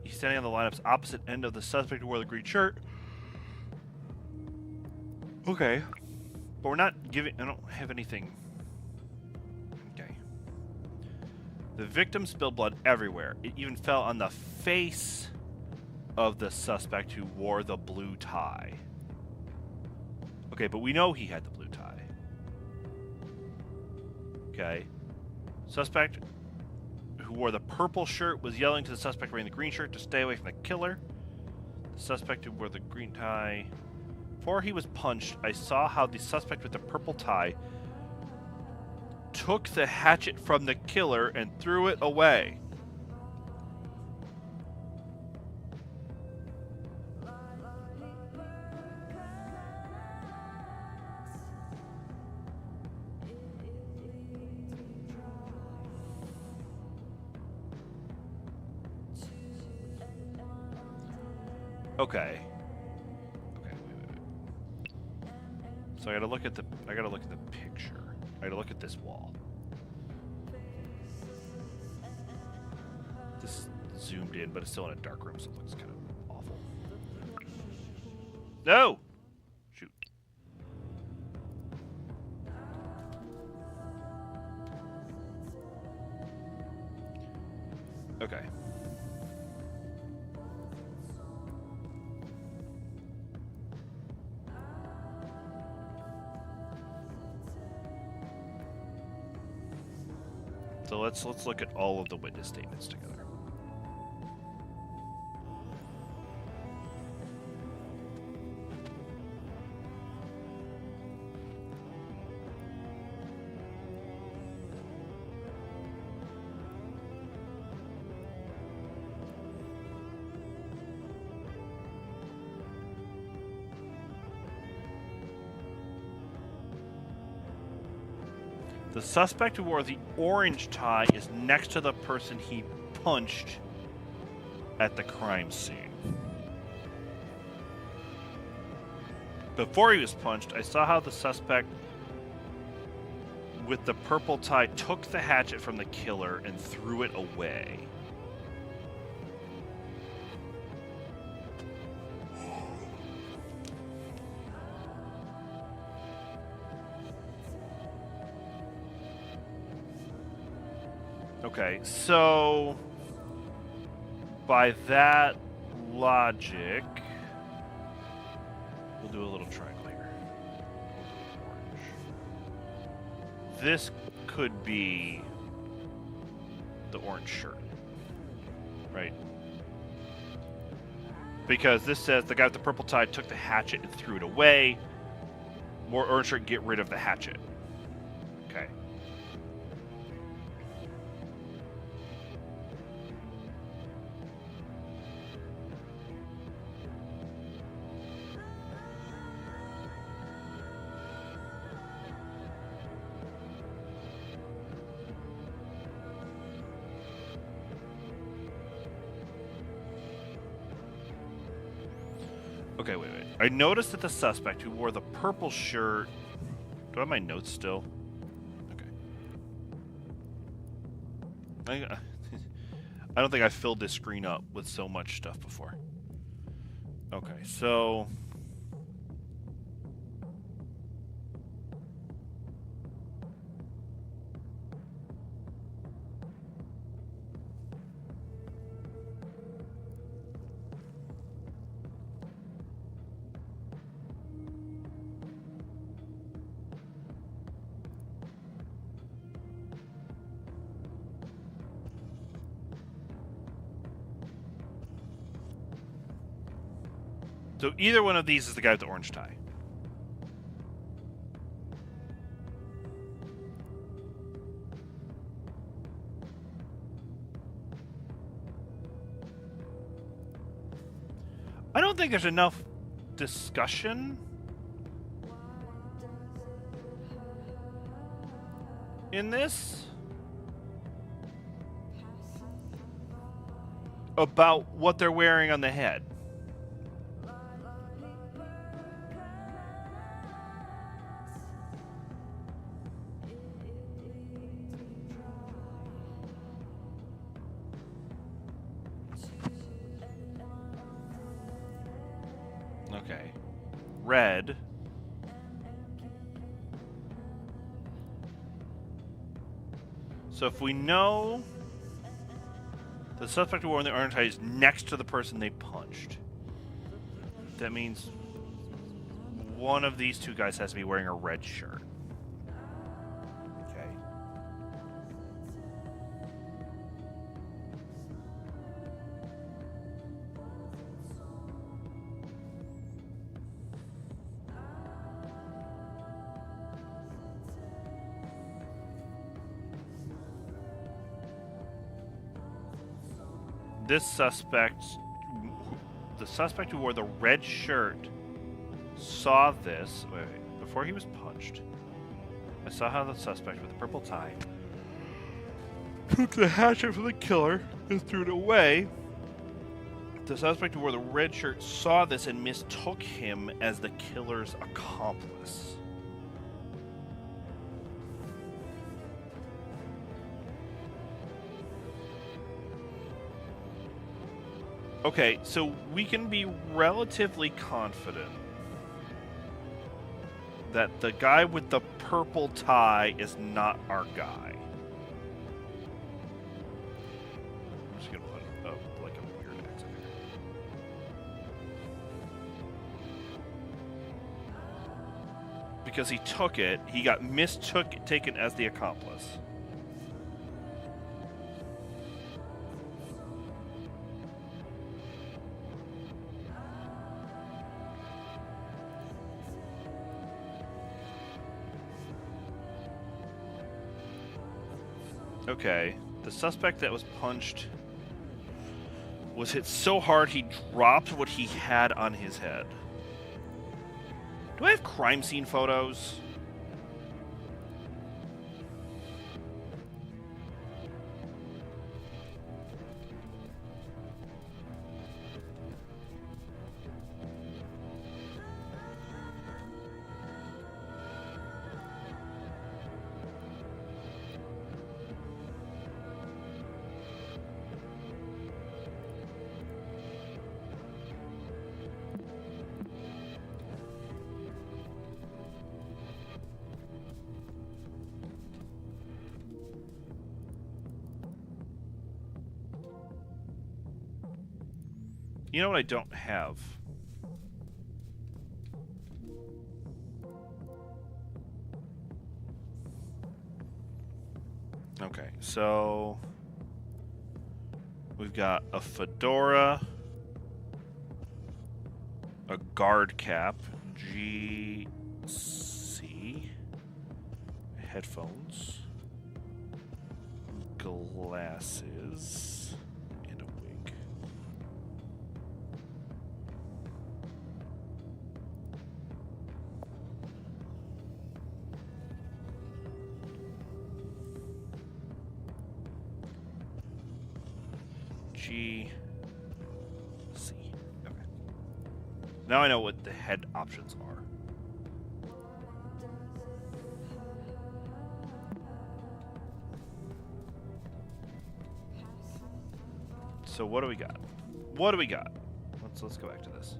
He's standing on the lineup's opposite end of the suspect who wore the green shirt. Okay. But we're not giving... I don't have anything... Okay. The victim spilled blood everywhere. It even fell on the face of the suspect who wore the blue tie. Okay, but we know he had the blue tie. Okay. Suspect who wore the purple shirt was yelling to the suspect wearing the green shirt to stay away from the killer. The suspect who wore the green tie... Before he was punched, I saw how the suspect with the purple tie took the hatchet from the killer and threw it away. Okay. Okay, wait. So I gotta look at the picture. I gotta look at this wall. This is zoomed in, but it's still in a dark room, so it looks kind of awful. No! Shoot. Okay. So let's look at all of the witness statements together. The suspect who wore the orange tie is next to the person he punched at the crime scene. Before he was punched, I saw how the suspect with the purple tie took the hatchet from the killer and threw it away. Okay, so by that logic, we'll do a little triangle here. Orange. This could be the orange shirt, right? Because this says the guy with the purple tie took the hatchet and threw it away. More orange shirt, get rid of the hatchet. Okay. Okay, wait. I noticed that the suspect who wore the purple shirt... Do I have my notes still? Okay. I don't think I filled this screen up with so much stuff before. Okay, so... So either one of these is the guy with the orange tie. I don't think there's enough discussion in this about what they're wearing on the head. Okay. Red. So if we know the suspect who wore the orange tie is next to the person they punched, that means one of these two guys has to be wearing a red shirt. Okay. This suspect, the suspect who wore the red shirt, saw this. Wait, before he was punched, I saw how the suspect with the purple tie took the hatchet from the killer and threw it away. The suspect who wore the red shirt saw this and mistook him as the killer's accomplice. Okay, so we can be relatively confident that the guy with the purple tie is not our guy. I'm just gonna put like a weird X in here. Because he took it, he got taken as the accomplice. Okay, the suspect that was punched was hit so hard he dropped what he had on his head. Do I have crime scene photos? You know what I don't have? Okay, so we've got a fedora, a guard cap, GC, headphones, glasses, and a wig. GC. Okay. Now I know what the head options are. So what do we got? What do we got? So let's go back to this.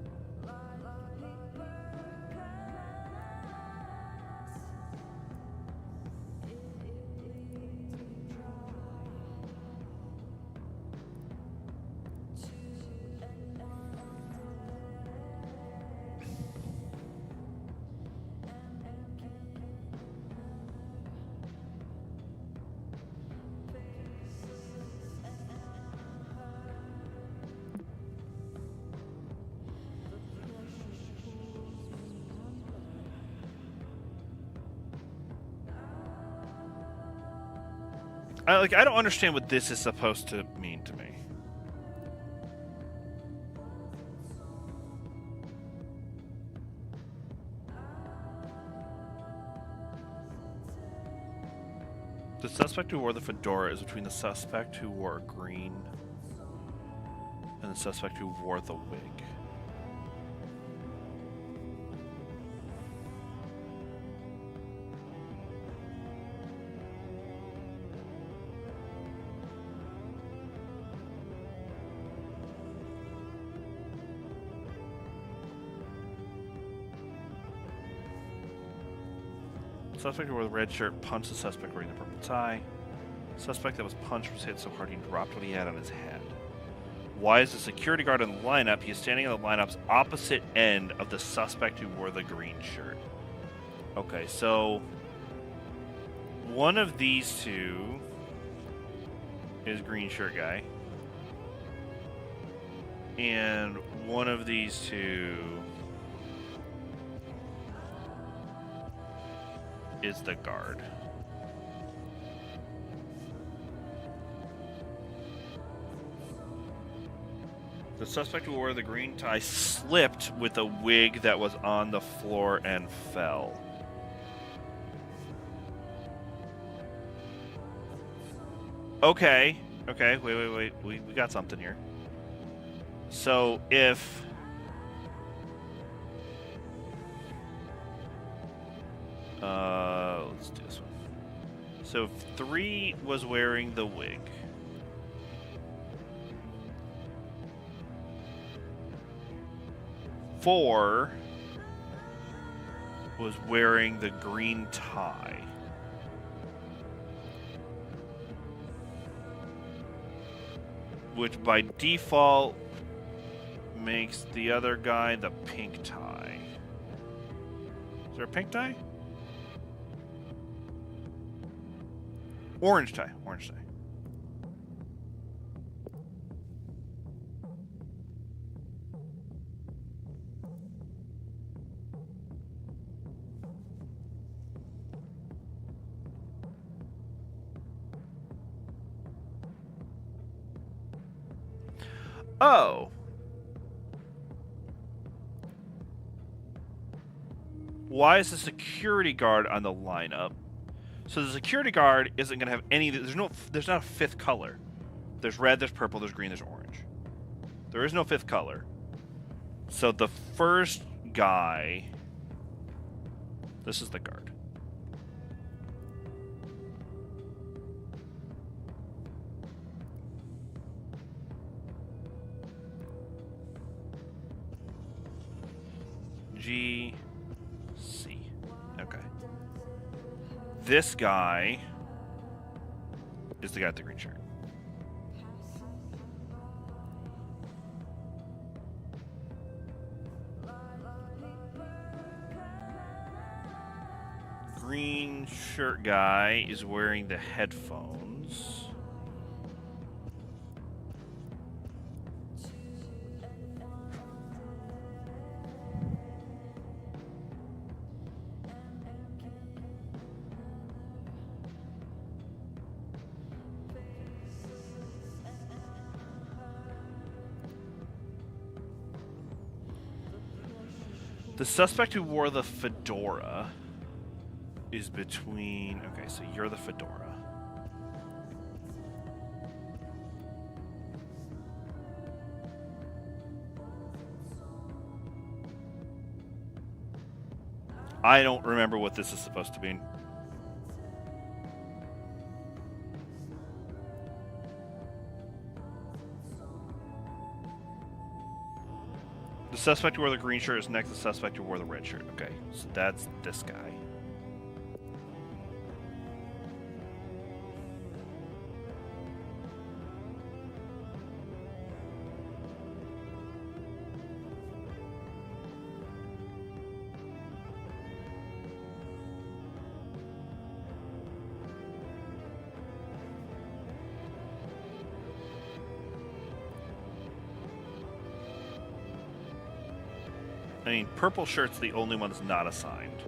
I don't understand what this is supposed to mean to me. The suspect who wore the fedora is between the suspect who wore green and the suspect who wore the wig. Suspect who wore the red shirt punched the suspect wearing the purple tie. Suspect that was punched was hit so hard he dropped what he had on his head. Why is the security guard in the lineup? He is standing in the lineup's opposite end of the suspect who wore the green shirt. Okay, so one of these two is green shirt guy. And one of these two is the guard. The suspect who wore the green tie slipped with a wig that was on the floor and fell. Okay. Okay, wait. We got something here. So if let's do this one. So if 3 was wearing the wig, 4 was wearing the green tie. Which by default makes the other guy the pink tie. Is there a pink tie? Orange tie. Orange tie. Oh. Why is the security guard on the lineup? So the security guard isn't going to have any. There's not a fifth color. There's red, there's purple, there's green, there's orange. There is no fifth color. So the first guy. This is the guard. G. C. Okay. This guy is the guy with the green shirt. Green shirt guy is wearing the headphones. The suspect who wore the fedora is between... Okay, so you're the fedora. I don't remember what this is supposed to mean. The suspect who wore the green shirt is next to the suspect who wore the red shirt. Okay, so that's this guy. I mean, purple shirt's the only one that's not assigned.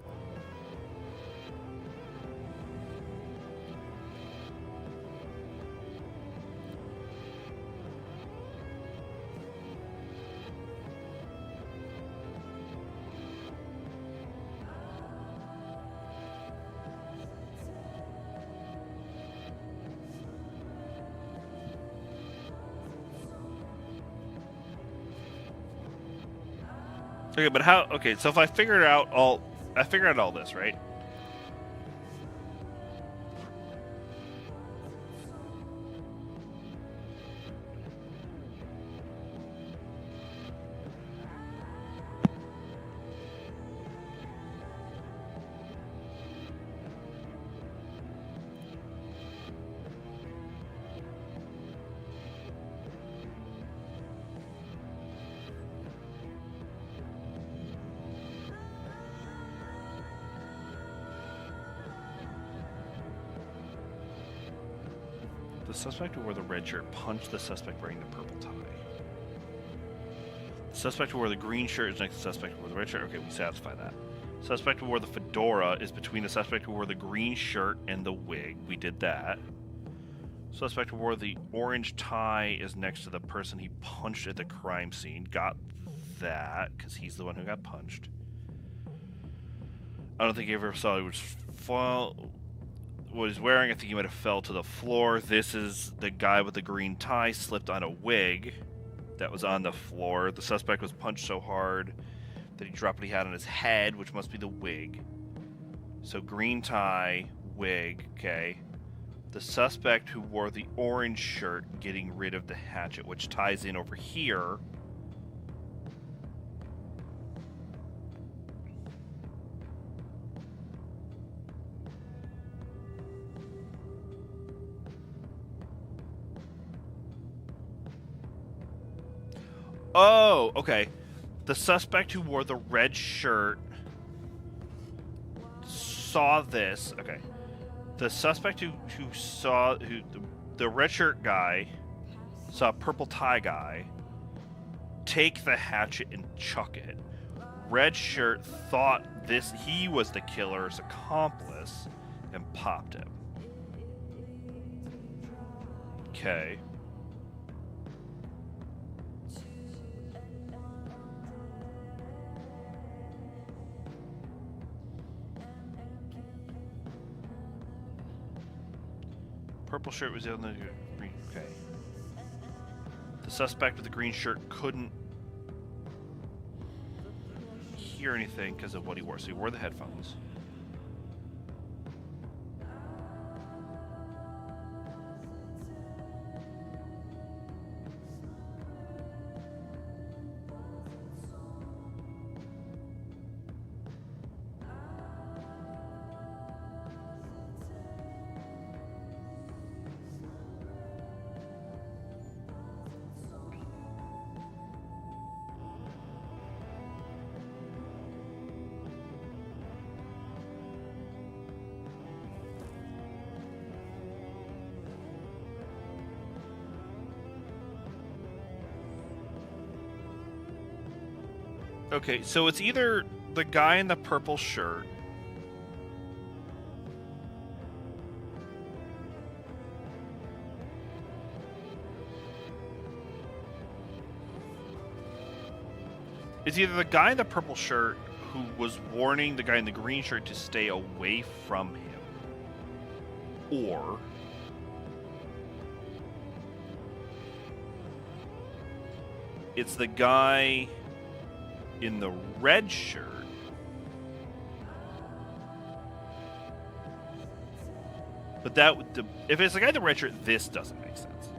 Okay, but how? Okay, so if I figured out all this, right? The suspect who wore the red shirt punched the suspect wearing the purple tie. The suspect who wore the green shirt is next to the suspect who wore the red shirt. Okay, we satisfy that. Suspect who wore the fedora is between the suspect who wore the green shirt and the wig. We did that. Suspect who wore the orange tie is next to the person he punched at the crime scene. Got that, because he's the one who got punched. I don't think he ever saw he what he's wearing. I think he might have fell to the floor. This is the guy with the green tie slipped on a wig that was on the floor. The suspect was punched so hard that he dropped what he had on his head, which must be the wig. So green tie, wig, okay. The suspect who wore the orange shirt getting rid of the hatchet, which ties in over here. Oh, okay. The suspect who wore the red shirt saw this. Okay. The suspect who saw the red shirt guy saw purple tie guy take the hatchet and chuck it. Red shirt thought he was the killer's accomplice and popped him. Okay. Purple shirt was on the green. Okay. The suspect with the green shirt couldn't hear anything because of what he wore. So he wore the headphones. Okay, so it's either the guy in the purple shirt who was warning the guy in the green shirt to stay away from him, or it's the guy in the red shirt but if it's the guy in the red shirt, this doesn't make sense.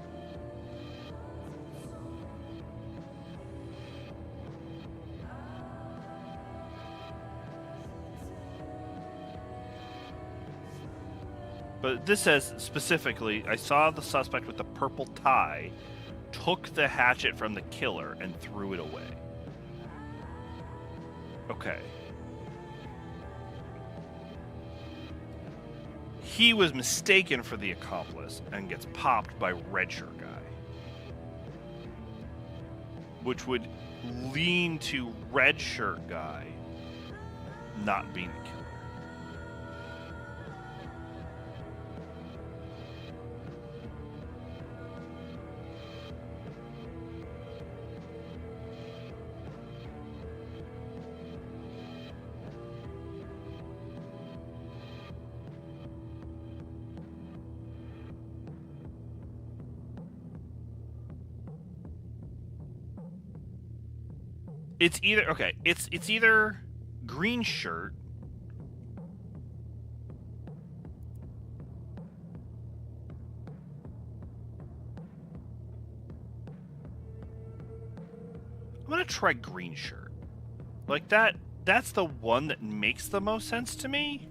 But this says specifically, I saw the suspect with the purple tie took the hatchet from the killer and threw it away. Okay. He was mistaken for the accomplice and gets popped by red shirt guy. Which would lean to red shirt guy not being the killer. It's either okay. It's either green shirt I'm gonna try green shirt. Like that. That's the one that makes the most sense to me.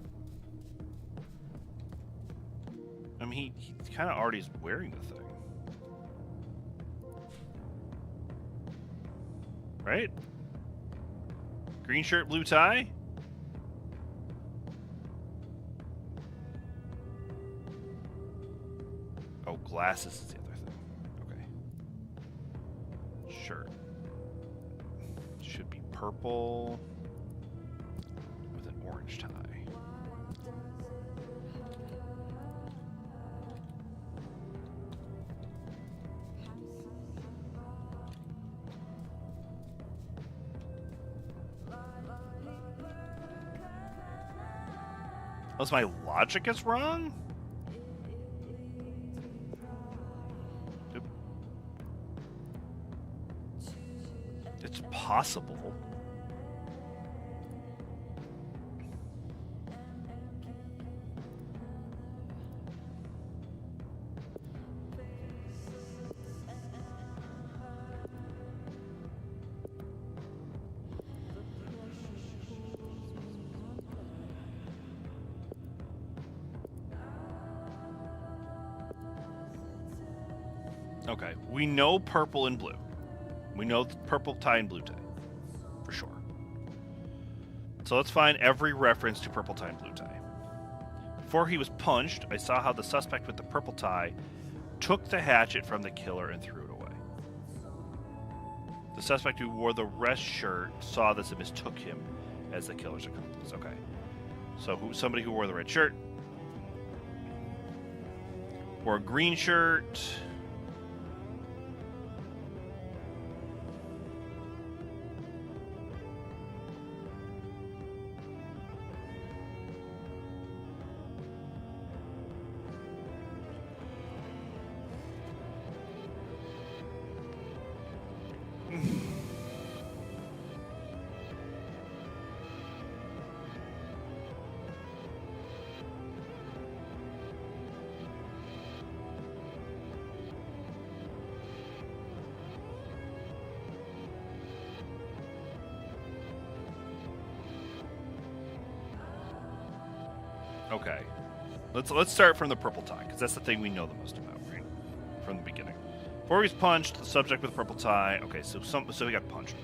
I mean, he kind of already is wearing the thing, right? Green shirt, blue tie? Oh, glasses is the other thing. Okay. Shirt. Should be purple with an orange tie. Unless my logic is wrong? Oop. It's possible. Okay, we know purple and blue. We know purple tie and blue tie, for sure. So let's find every reference to purple tie and blue tie. Before he was punched, I saw how the suspect with the purple tie took the hatchet from the killer and threw it away. The suspect who wore the red shirt saw this and mistook him as the killer's accomplice. Okay, so somebody who wore the red shirt, wore a green shirt. Okay, let's start from the purple tie, because that's the thing we know the most about, right? From the beginning. Before he was punched, the subject with the purple tie. Okay, so he got punched.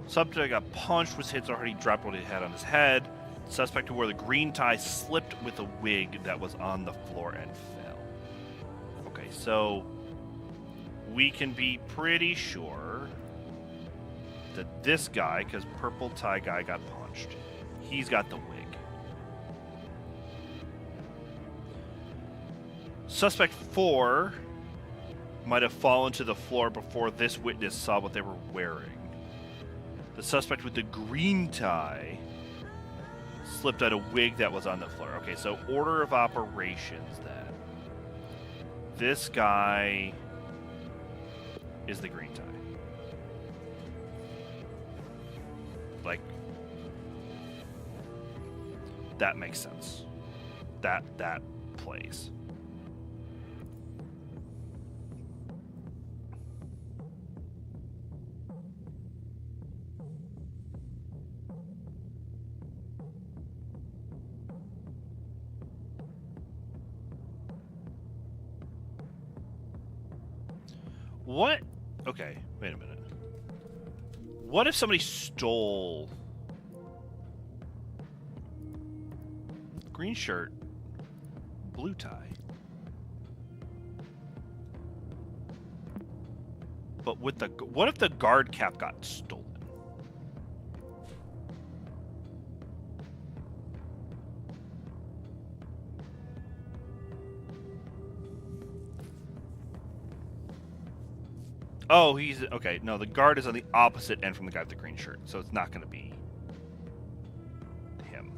Subject got punched, was hit so hard he dropped what he had on his head. The suspect who wore the green tie slipped with a wig that was on the floor and fell. Okay, so we can be pretty sure that this guy, because purple tie guy got punched, he's got the wig. Suspect 4 might have fallen to the floor before this witness saw what they were wearing. The suspect with the green tie slipped out a wig that was on the floor. Okay, so order of operations then. This guy is the green tie. Like, that makes sense. That plays. What? Okay, wait a minute. What if somebody stole green shirt, blue tie? But with the what if the guard cap got stolen? Oh, he's okay. No, the guard is on the opposite end from the guy with the green shirt, so it's not going to be him.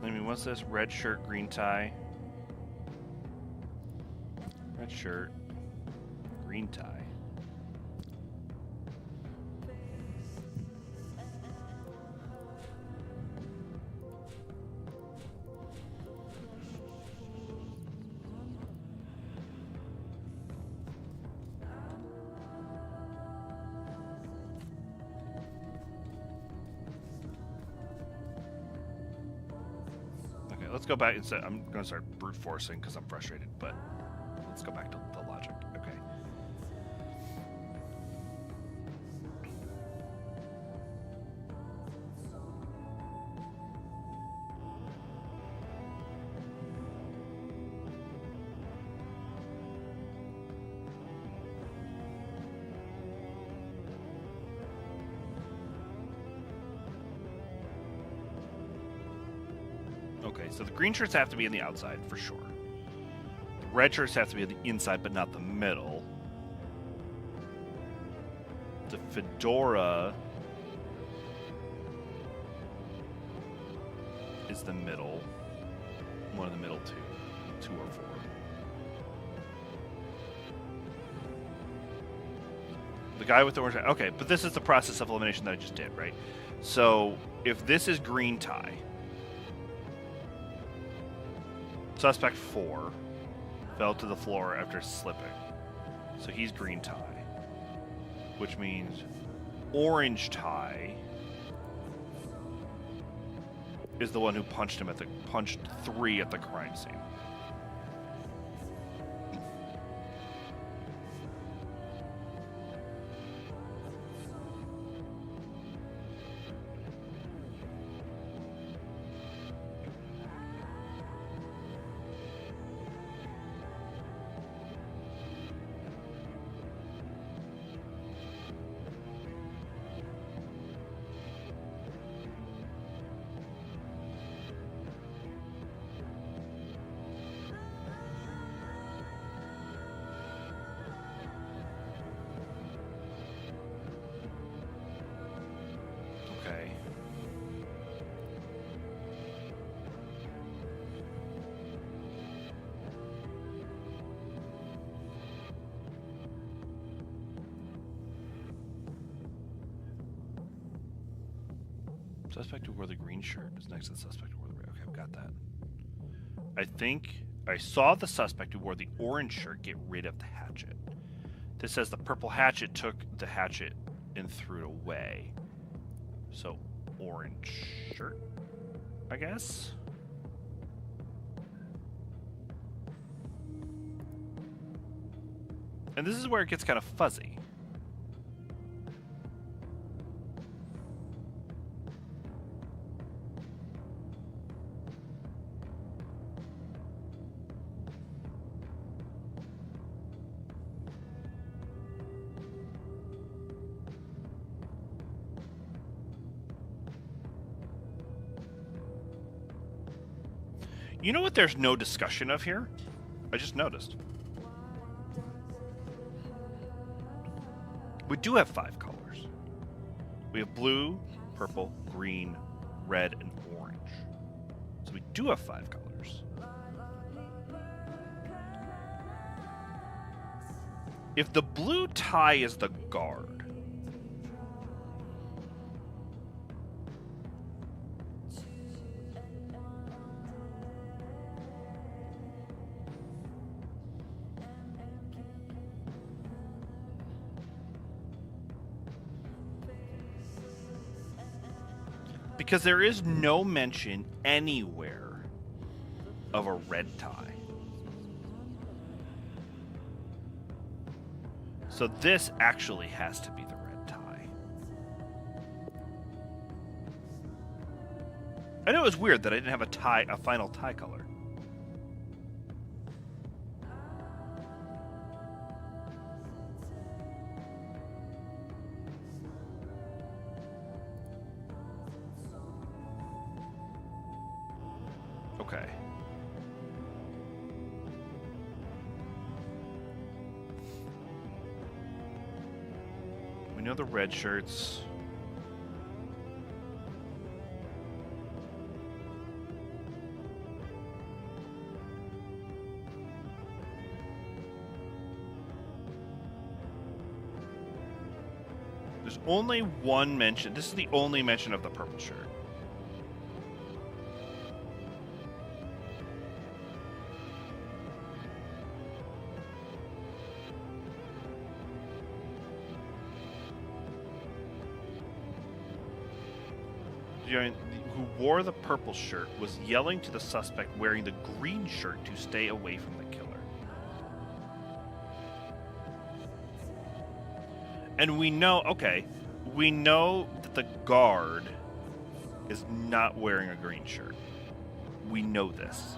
I mean, what's this? Red shirt, green tie. Red shirt, green tie. Let's go back and say I'm going to start brute forcing because I'm frustrated, but let's go back to the logic. Okay. Okay, so the green shirts have to be on the outside, for sure. The red shirts have to be on the inside, but not the middle. The fedora is the middle. One of the middle two or four. The guy with the orange... Okay, but this is the process of elimination that I just did, right? So, if this is green tie... Suspect 4 fell to the floor after slipping. So he's green tie. Which means orange tie is the one who punched 3 at the crime scene. Suspect who wore the green shirt is next to the suspect who wore the red. Okay, I've got that. I think I saw the suspect who wore the orange shirt get rid of the hatchet. This says the purple hatchet took the hatchet and threw it away. So, orange shirt, I guess? And this is where it gets kind of fuzzy. You know what there's no discussion of here? I just noticed. We do have 5 colors. We have blue, purple, green, red, and orange. So we do have 5 colors. If the blue tie is the guard, Because there is no mention anywhere of a red tie. So this actually has to be the red tie. I know it was weird that I didn't have a final tie color. Okay. We know the red shirts. There's only one mention. This is the only mention of the purple shirt. Who wore the purple shirt was yelling to the suspect wearing the green shirt to stay away from the killer. And we know, okay, we know that the guard is not wearing a green shirt. We know this.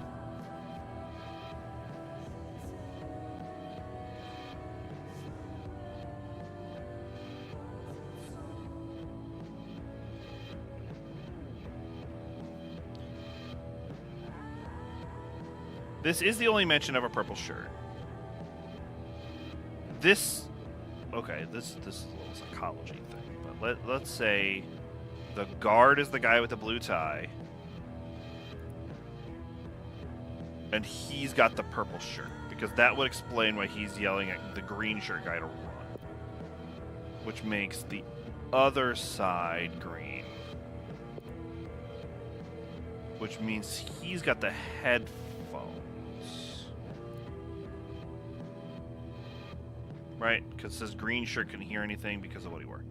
This is the only mention of a purple shirt. This, okay, this is a little psychology thing, but let's say the guard is the guy with the blue tie, and he's got the purple shirt, because that would explain why he's yelling at the green shirt guy to run, which makes the other side green, which means he's got the headphones. Right? Because it says green shirt couldn't hear anything because of what he wore.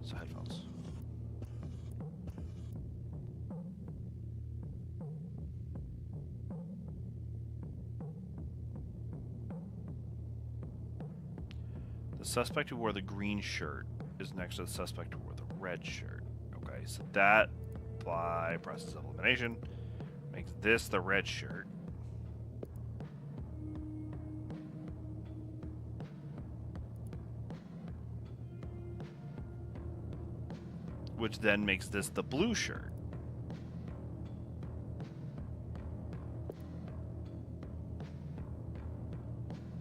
So headphones. The suspect who wore the green shirt is next to the suspect who wore the red shirt. Okay, so that, by process of elimination, makes this the red shirt. Which then makes this the blue shirt.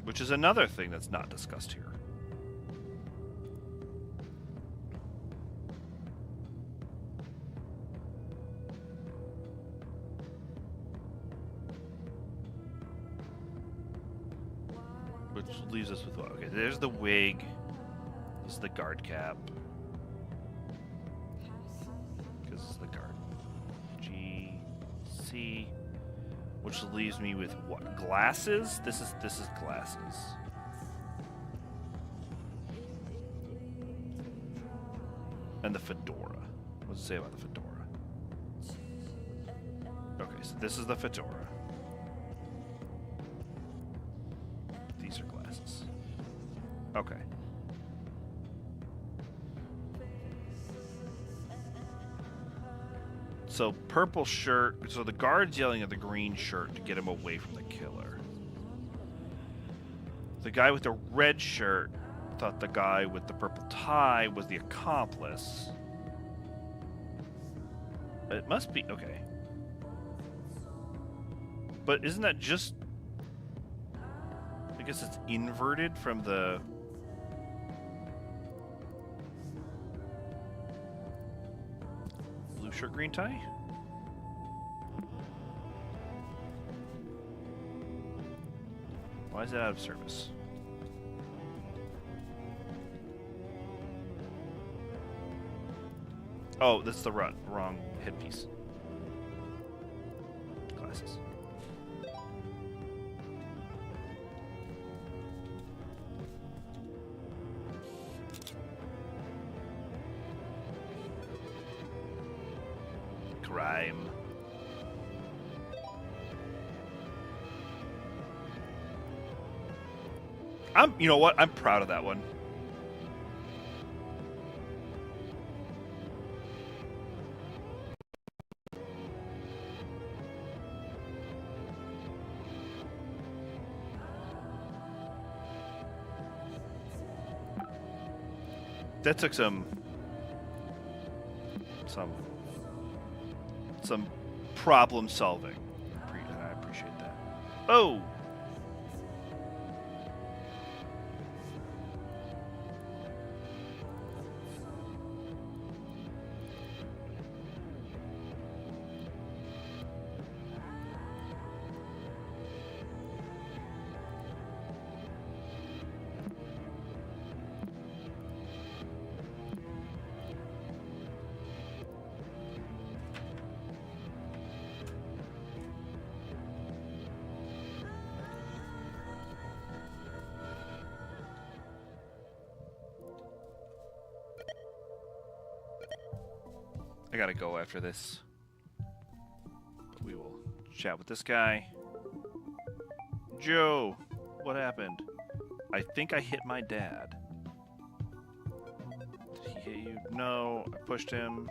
Which is another thing that's not discussed here. Which leaves us with what? Okay, there's the wig. This is the guard cap. Because it's the guard. GC. Which leaves me with what? Glasses? This is glasses. And the fedora. What does it say about the fedora? Okay, so this is the fedora. These are glasses. Okay. So purple shirt. So the guard's yelling at the green shirt to get him away from the killer. The guy with the red shirt thought the guy with the purple tie was the accomplice. It must be okay. But isn't that just? I guess it's inverted from the. Blue shirt, green tie? Why is it out of service? Oh, that's the wrong headpiece. Glasses. crime. You know what? I'm proud of that one. That took some problem solving. I appreciate that. Oh. I gotta go after this. But we will chat with this guy. Joe, what happened? I think I hit my dad. Did he hit you? No, I pushed him.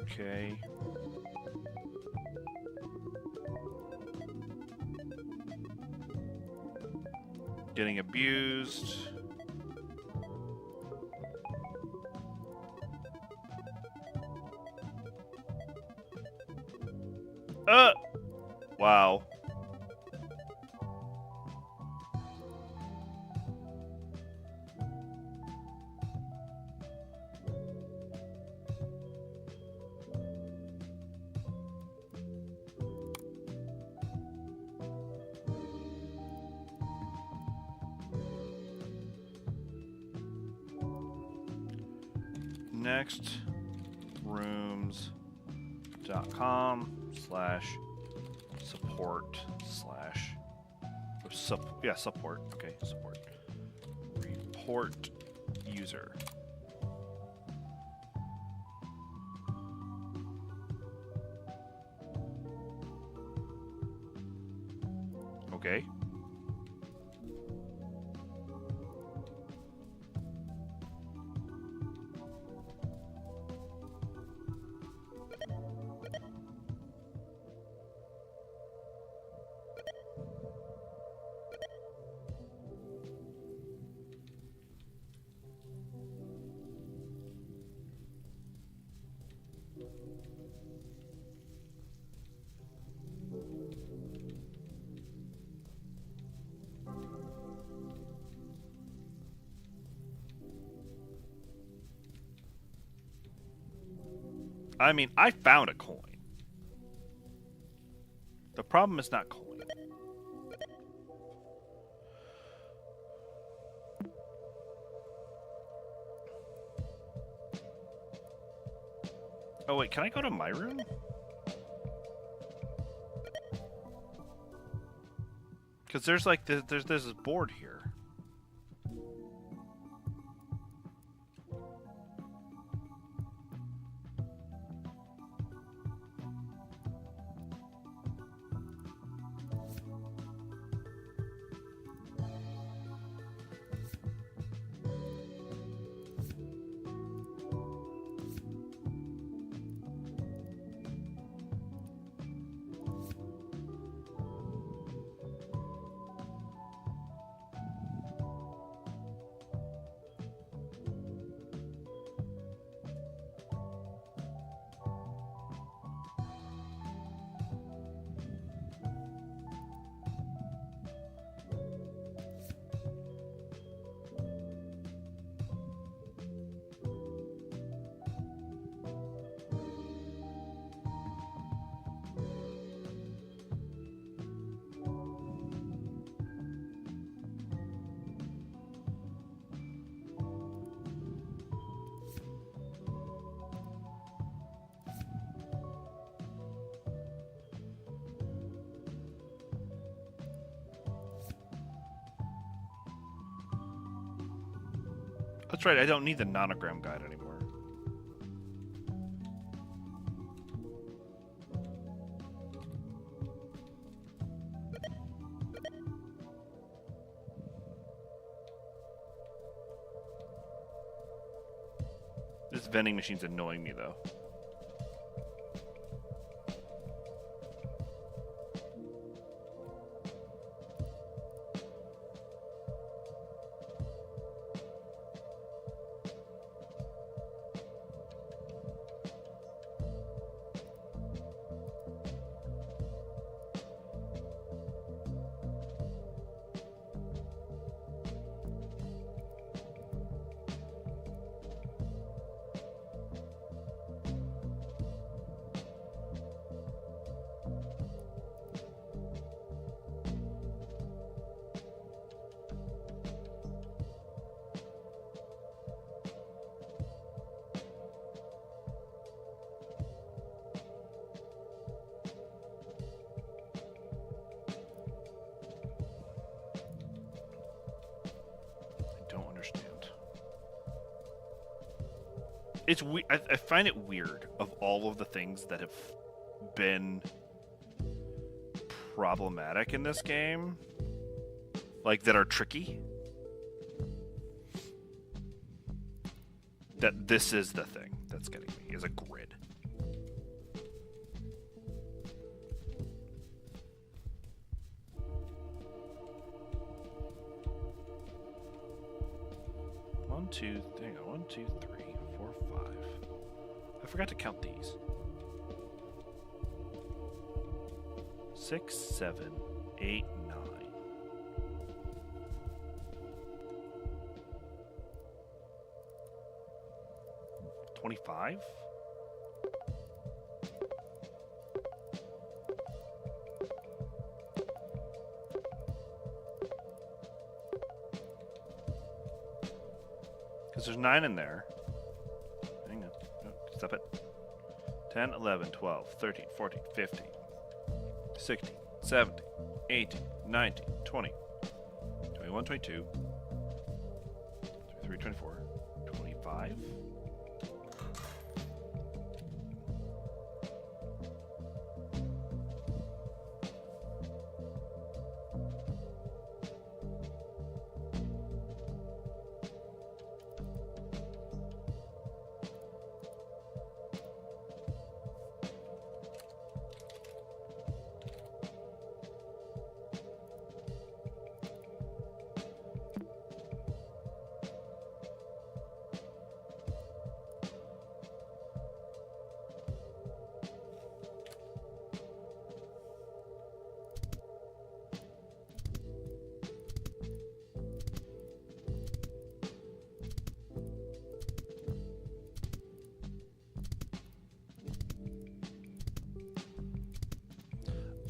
Okay. Getting abused. Wow. NextRooms.com/support/ support. Okay, support. Report user. Okay. I mean, I found a coin. The problem is not coin. Oh wait, can I go to my room? Because there's like there's this board here. That's right, I don't need the nonogram guide anymore. This vending machine's annoying me, though. It's I find it weird of all of the things that have been problematic in this game, like that are tricky, that this is the thing that's getting me, is a grid. One, two, hang on, 1, 2, 3, 4, 5. I forgot to count these. 6, 7, 8, 9. $25? Because there's 9 in there. Hang on. No, stop it. 10, 11, 12, 13, 14, 15, 16, 17, 18, 19, 20, 21, 22, 23, 24, 25.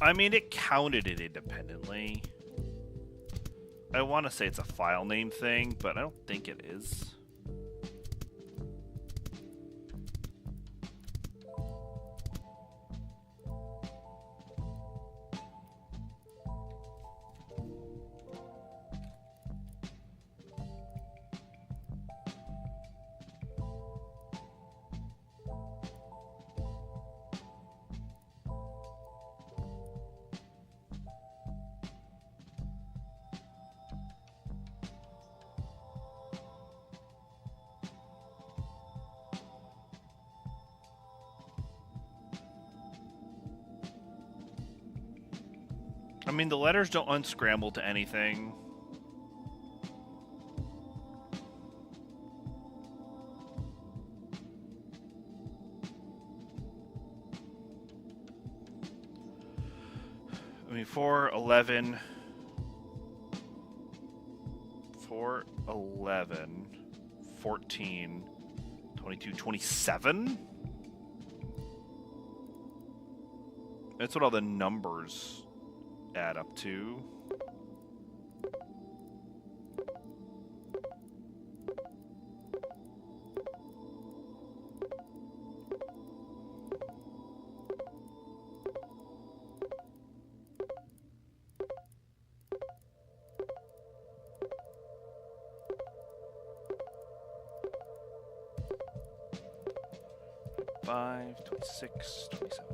I mean, it counted it independently. I want to say it's a file name thing, but I don't think it is. I mean, the letters don't unscramble to anything. I mean, 4, 11, 14, 22, 27? That's what all the numbers add up to. 25, 26, 27.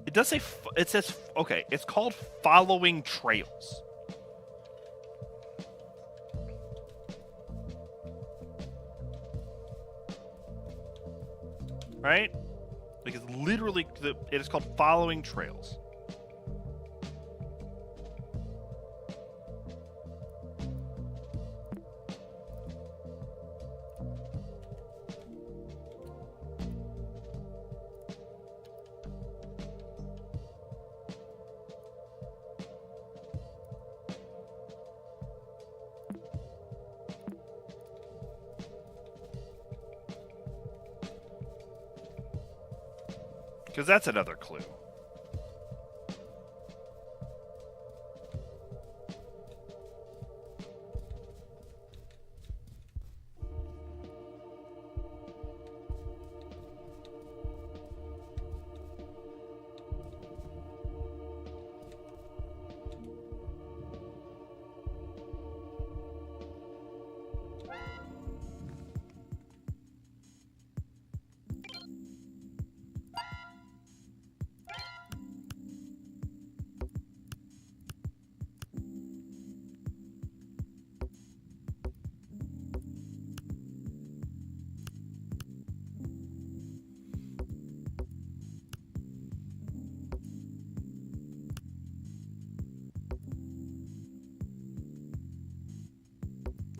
It does say, it says, okay, it's called following trails. Right? Like it's literally, it is called following trails. Because that's another clue.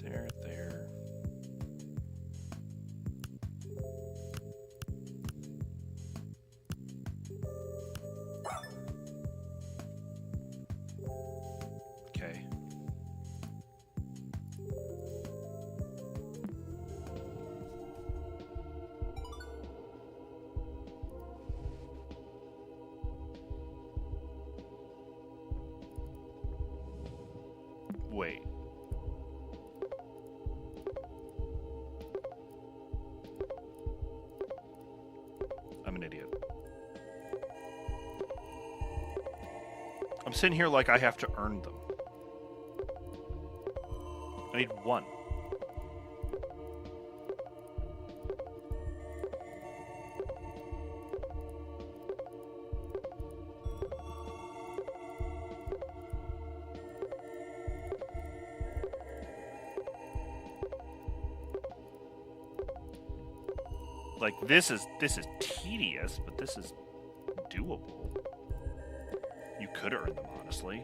There. Okay. Wait. I'm an idiot. I'm sitting here like I have to earn them. I need one. Like this is tedious, but this is doable. You could earn them, honestly.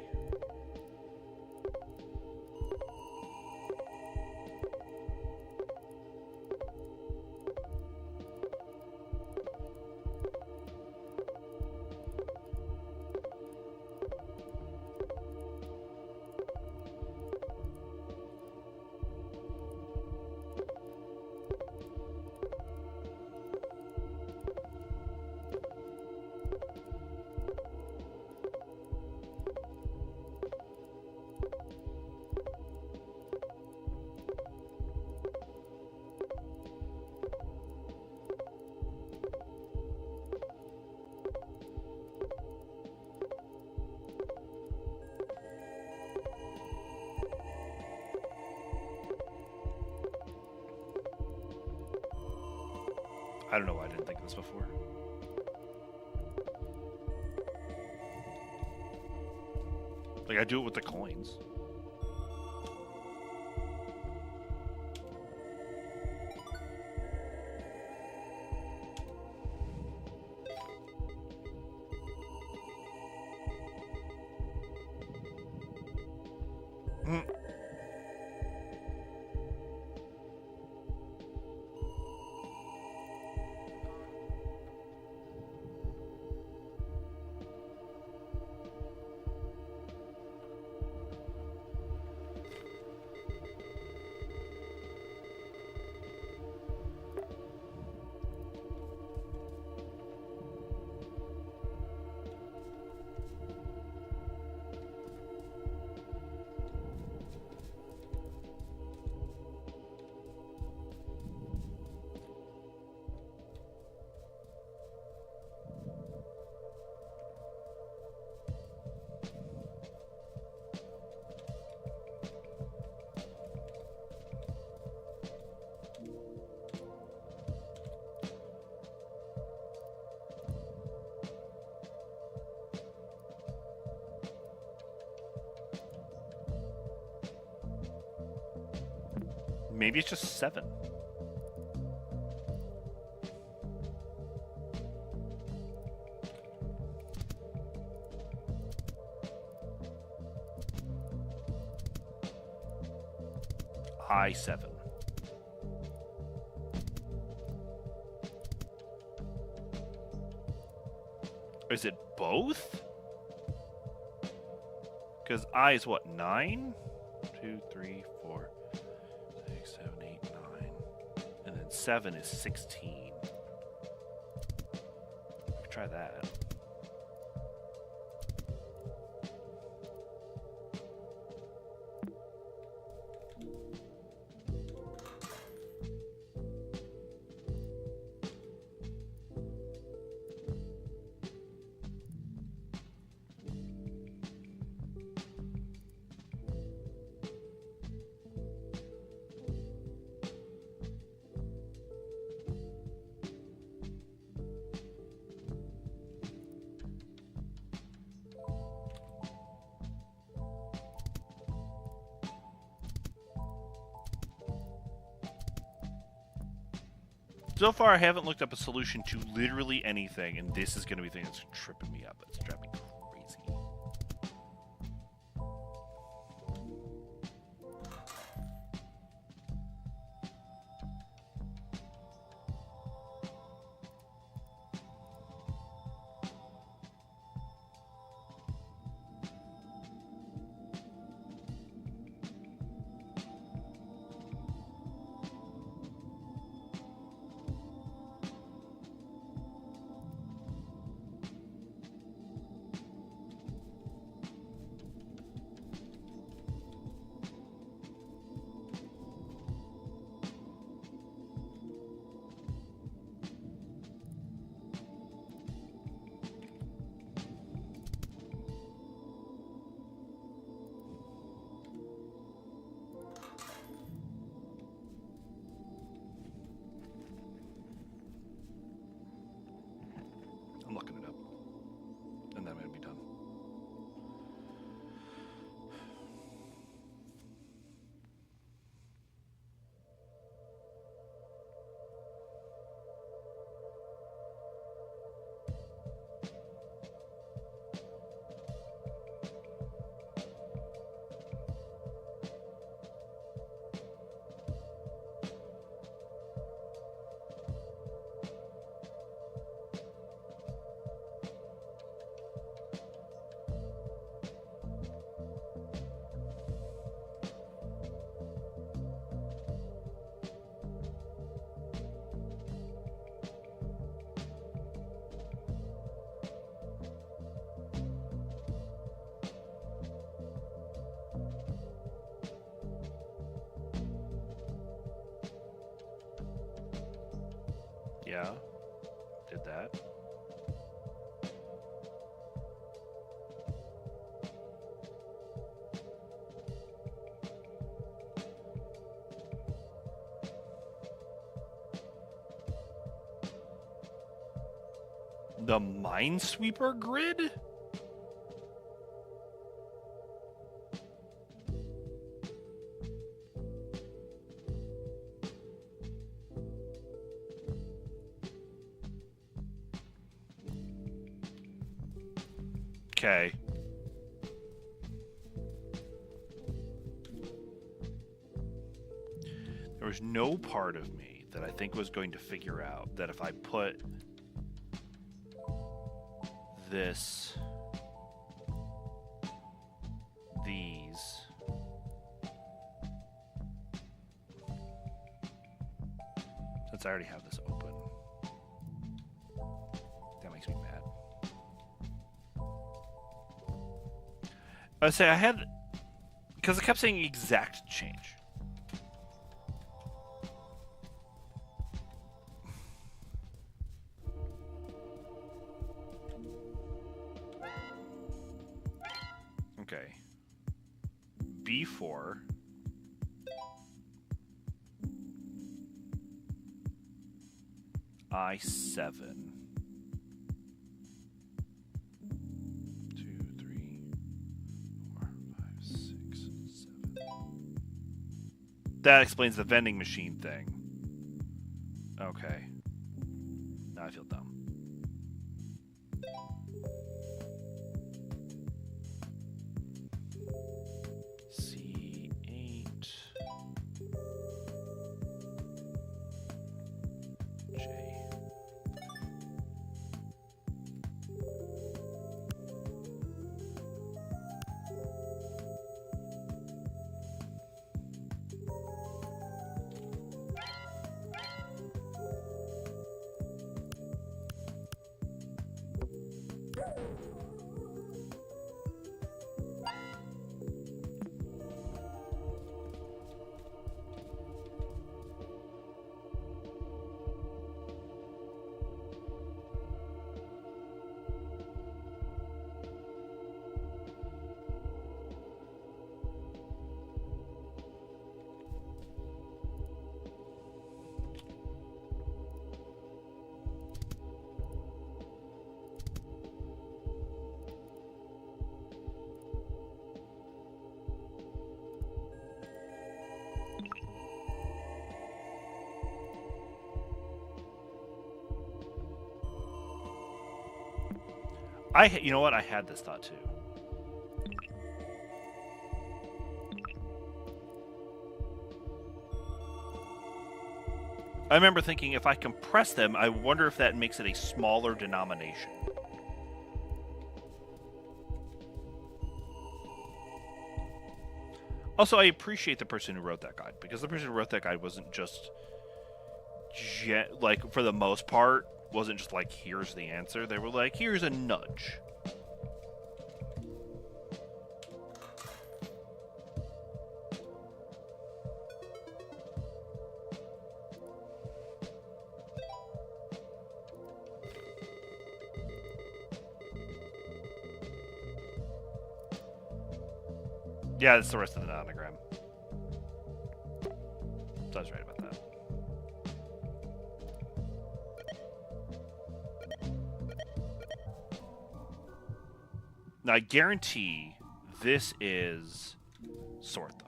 I don't know why I didn't think of this before. Like, I do it with the coins. Maybe it's just 7. I7. Is it both? Because I is what, 9? 2, 3, 4, 6, 7, 8, 9. And then 7 is 16. We could try that. So far, I haven't looked up a solution to literally anything, and this is going to be the thing that's tripping me up. It's driving me crazy. I'm looking it up. And then I'm going to be done. Yeah, did that. The Minesweeper grid? Okay. There was no part of me that I think was going to figure out that if I put these, since I already have this open, that makes me mad. I would say I had, because it kept saying exact change. Okay. B4. I7. 2, 3, 4, 5, 6, 7. that explains the vending machine thing. Okay. Now I feel dumb. C8. J. You know what? I had this thought too. I remember thinking if I compress them, I wonder if that makes it a smaller denomination. Also, I appreciate the person who wrote that guide, because the person who wrote that guide wasn't just, like, for the most part, wasn't just like, here's the answer. They were like, here's a nudge. Yeah, that's the rest of the nonogram. So I was right about that. Now, I guarantee this is sort them.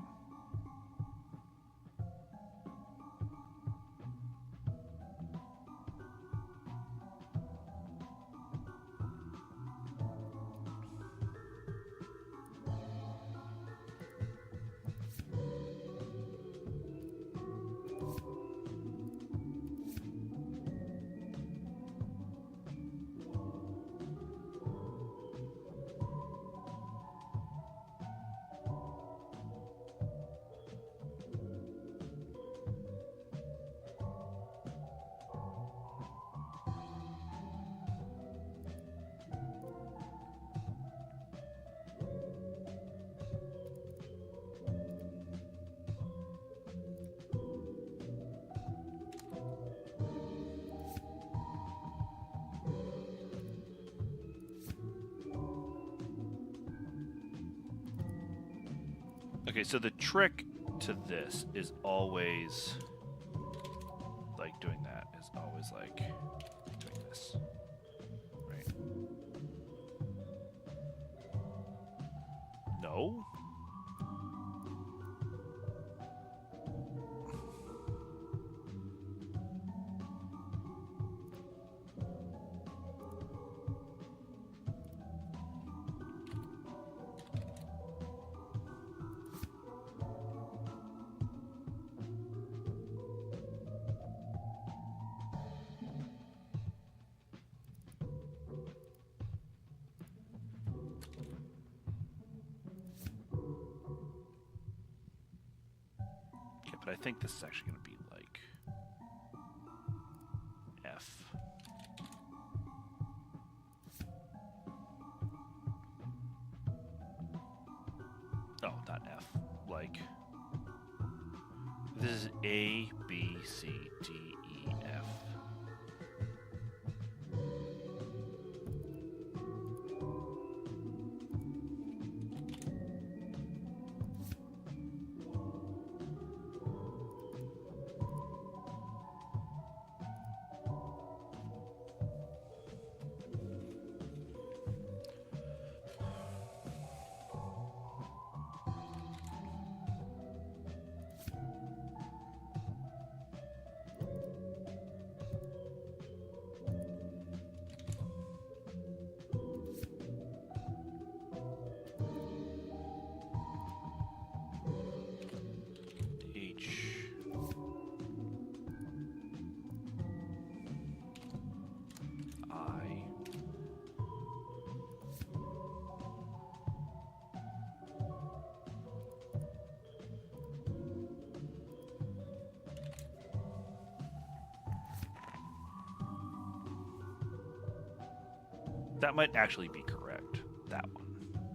Okay, so the trick to this is always, like, doing that is always, like, doing this, right? No? But I think this is actually going to be like F. Oh, not F. Like, this is A, B, C, D, E, F. That might actually be correct. That one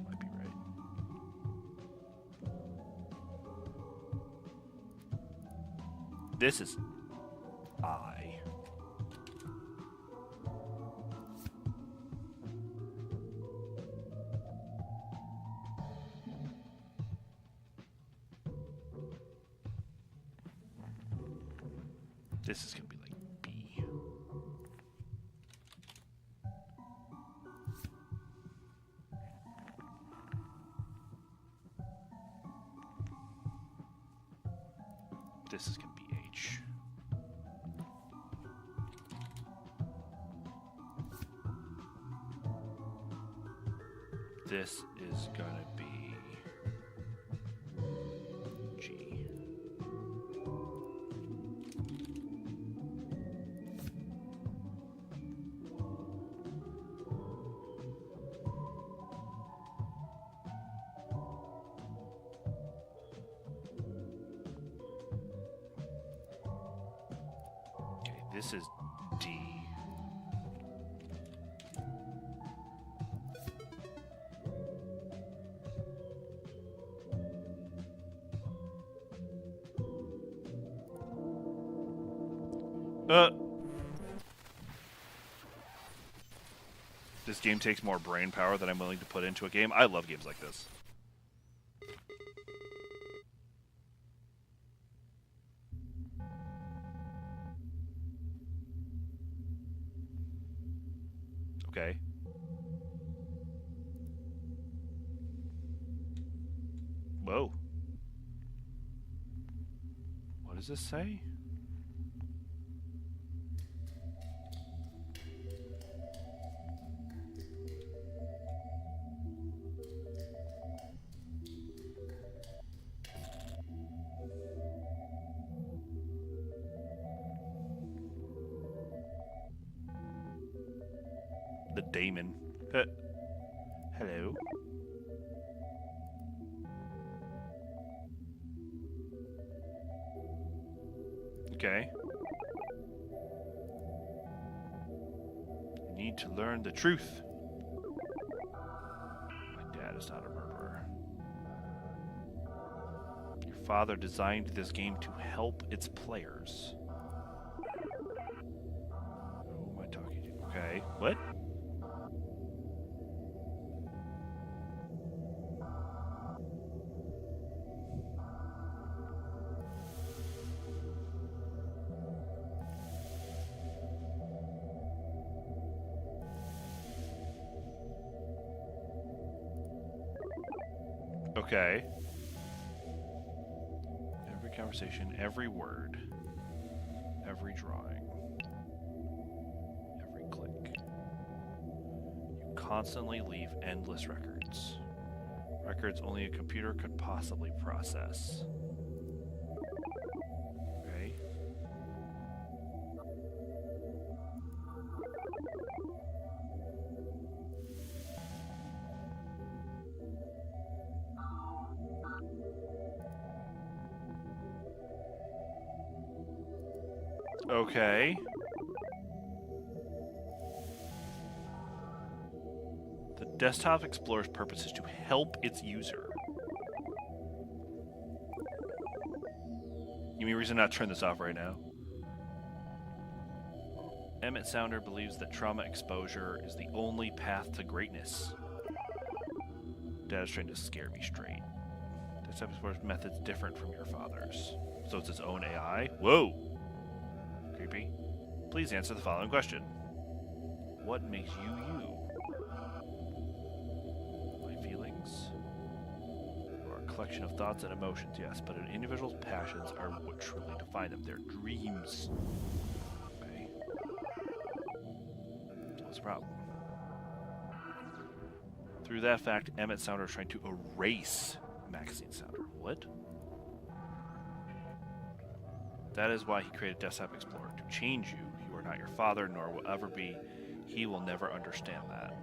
might be right. This is I. This is going to be like B. This is going to be H. This is going to be G. This is D. This game takes more brain power than I'm willing to put into a game. I love games like this. Okay. Whoa. What does this say? The daemon. Hello. Okay. You need to learn the truth. My dad is not a murderer. Your father designed this game to help its players. Who am I talking to? Okay. What? Okay. Every conversation, every word, every drawing, every click. You constantly leave endless records. Records only a computer could possibly process. Okay. Okay. The Desktop Explorer's purpose is to help its user. You mean reason not to turn this off right now? Emmett Sounder believes that trauma exposure is the only path to greatness. Dad is trying to scare me straight. Desktop Explorer's method's different from your father's. So it's its own AI? Whoa! Creepy. Please answer the following question. What makes you you? My feelings are a collection of thoughts and emotions, yes, but an individual's passions are what truly define them. Their dreams. Okay. What's the problem? Through that fact, Emmett Sounder is trying to erase Maxine Sounder. What? That is why he created Desktop Explorer, to change you. You are not your father, nor will ever be. He will never understand that.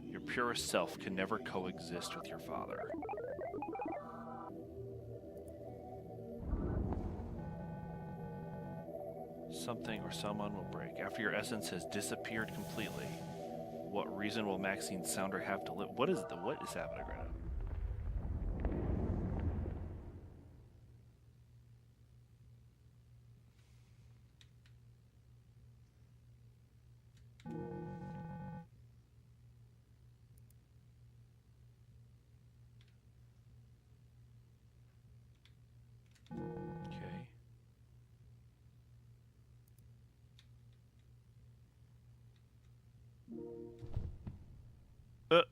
Your purest self can never coexist with your father. Something or someone will break. After your essence has disappeared completely, What reason will Maxine's sounder have to live? What is happening right now? Okay.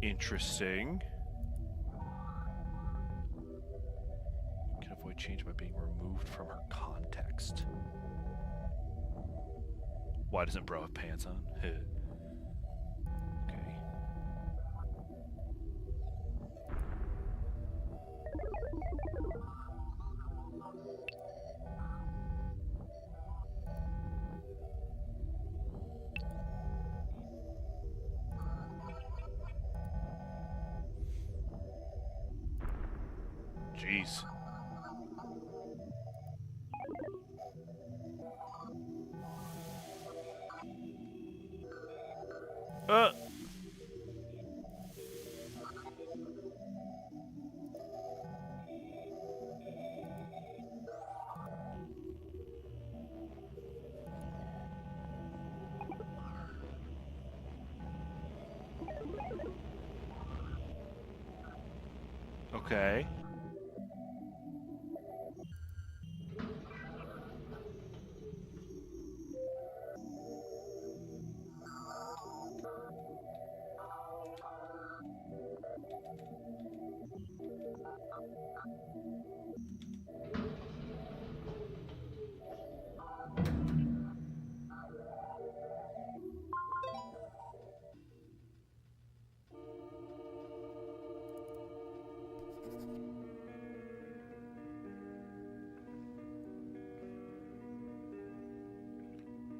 Interesting. Can avoid change by being removed from her context. Why doesn't bro have pants on? Okay. Jeez. Okay.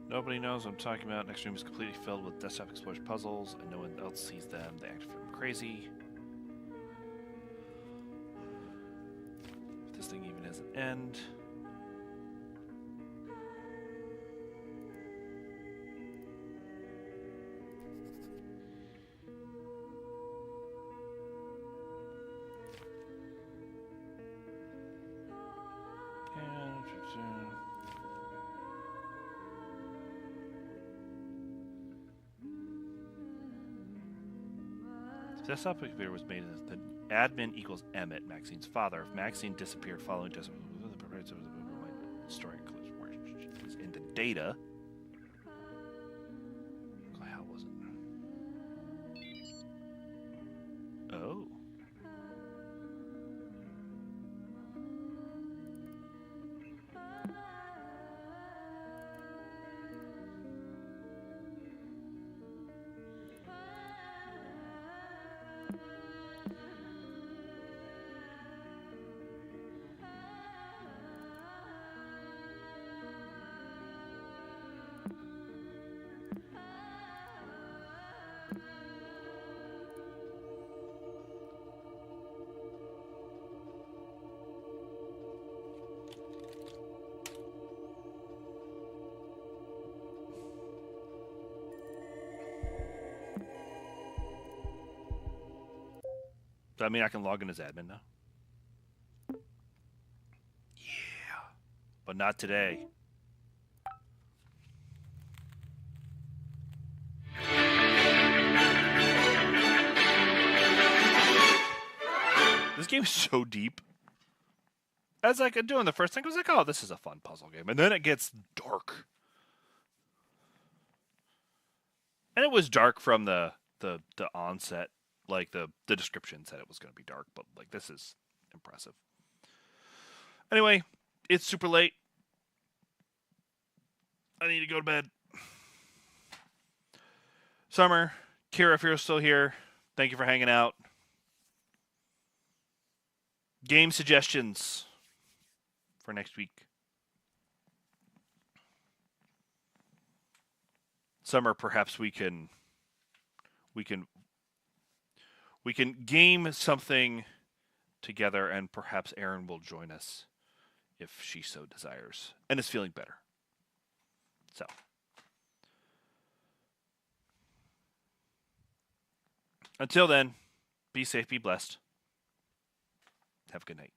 Nobody knows what I'm talking about. Next room is completely filled with desktop explosion puzzles, and no one else sees them. They act crazy. If this thing even has an end. The desktop computer was made as the admin equals Emmett, Maxine's father. If Maxine disappeared following desktop, story includes where she's into data. How was it? Oh. Does that mean I can log in as admin now? Yeah. But not today. This game is so deep. As I could do in the first thing, I was like, oh, this is a fun puzzle game. And then it gets dark. And it was dark from the onset. Like, the description said it was going to be dark, but, like, this is impressive. Anyway, it's super late. I need to go to bed. Summer, Kira, if you're still here, thank you for hanging out. Game suggestions for next week. Summer, perhaps we can game something together, and perhaps Erin will join us if she so desires and is feeling better. So, until then, be safe, be blessed. Have a good night.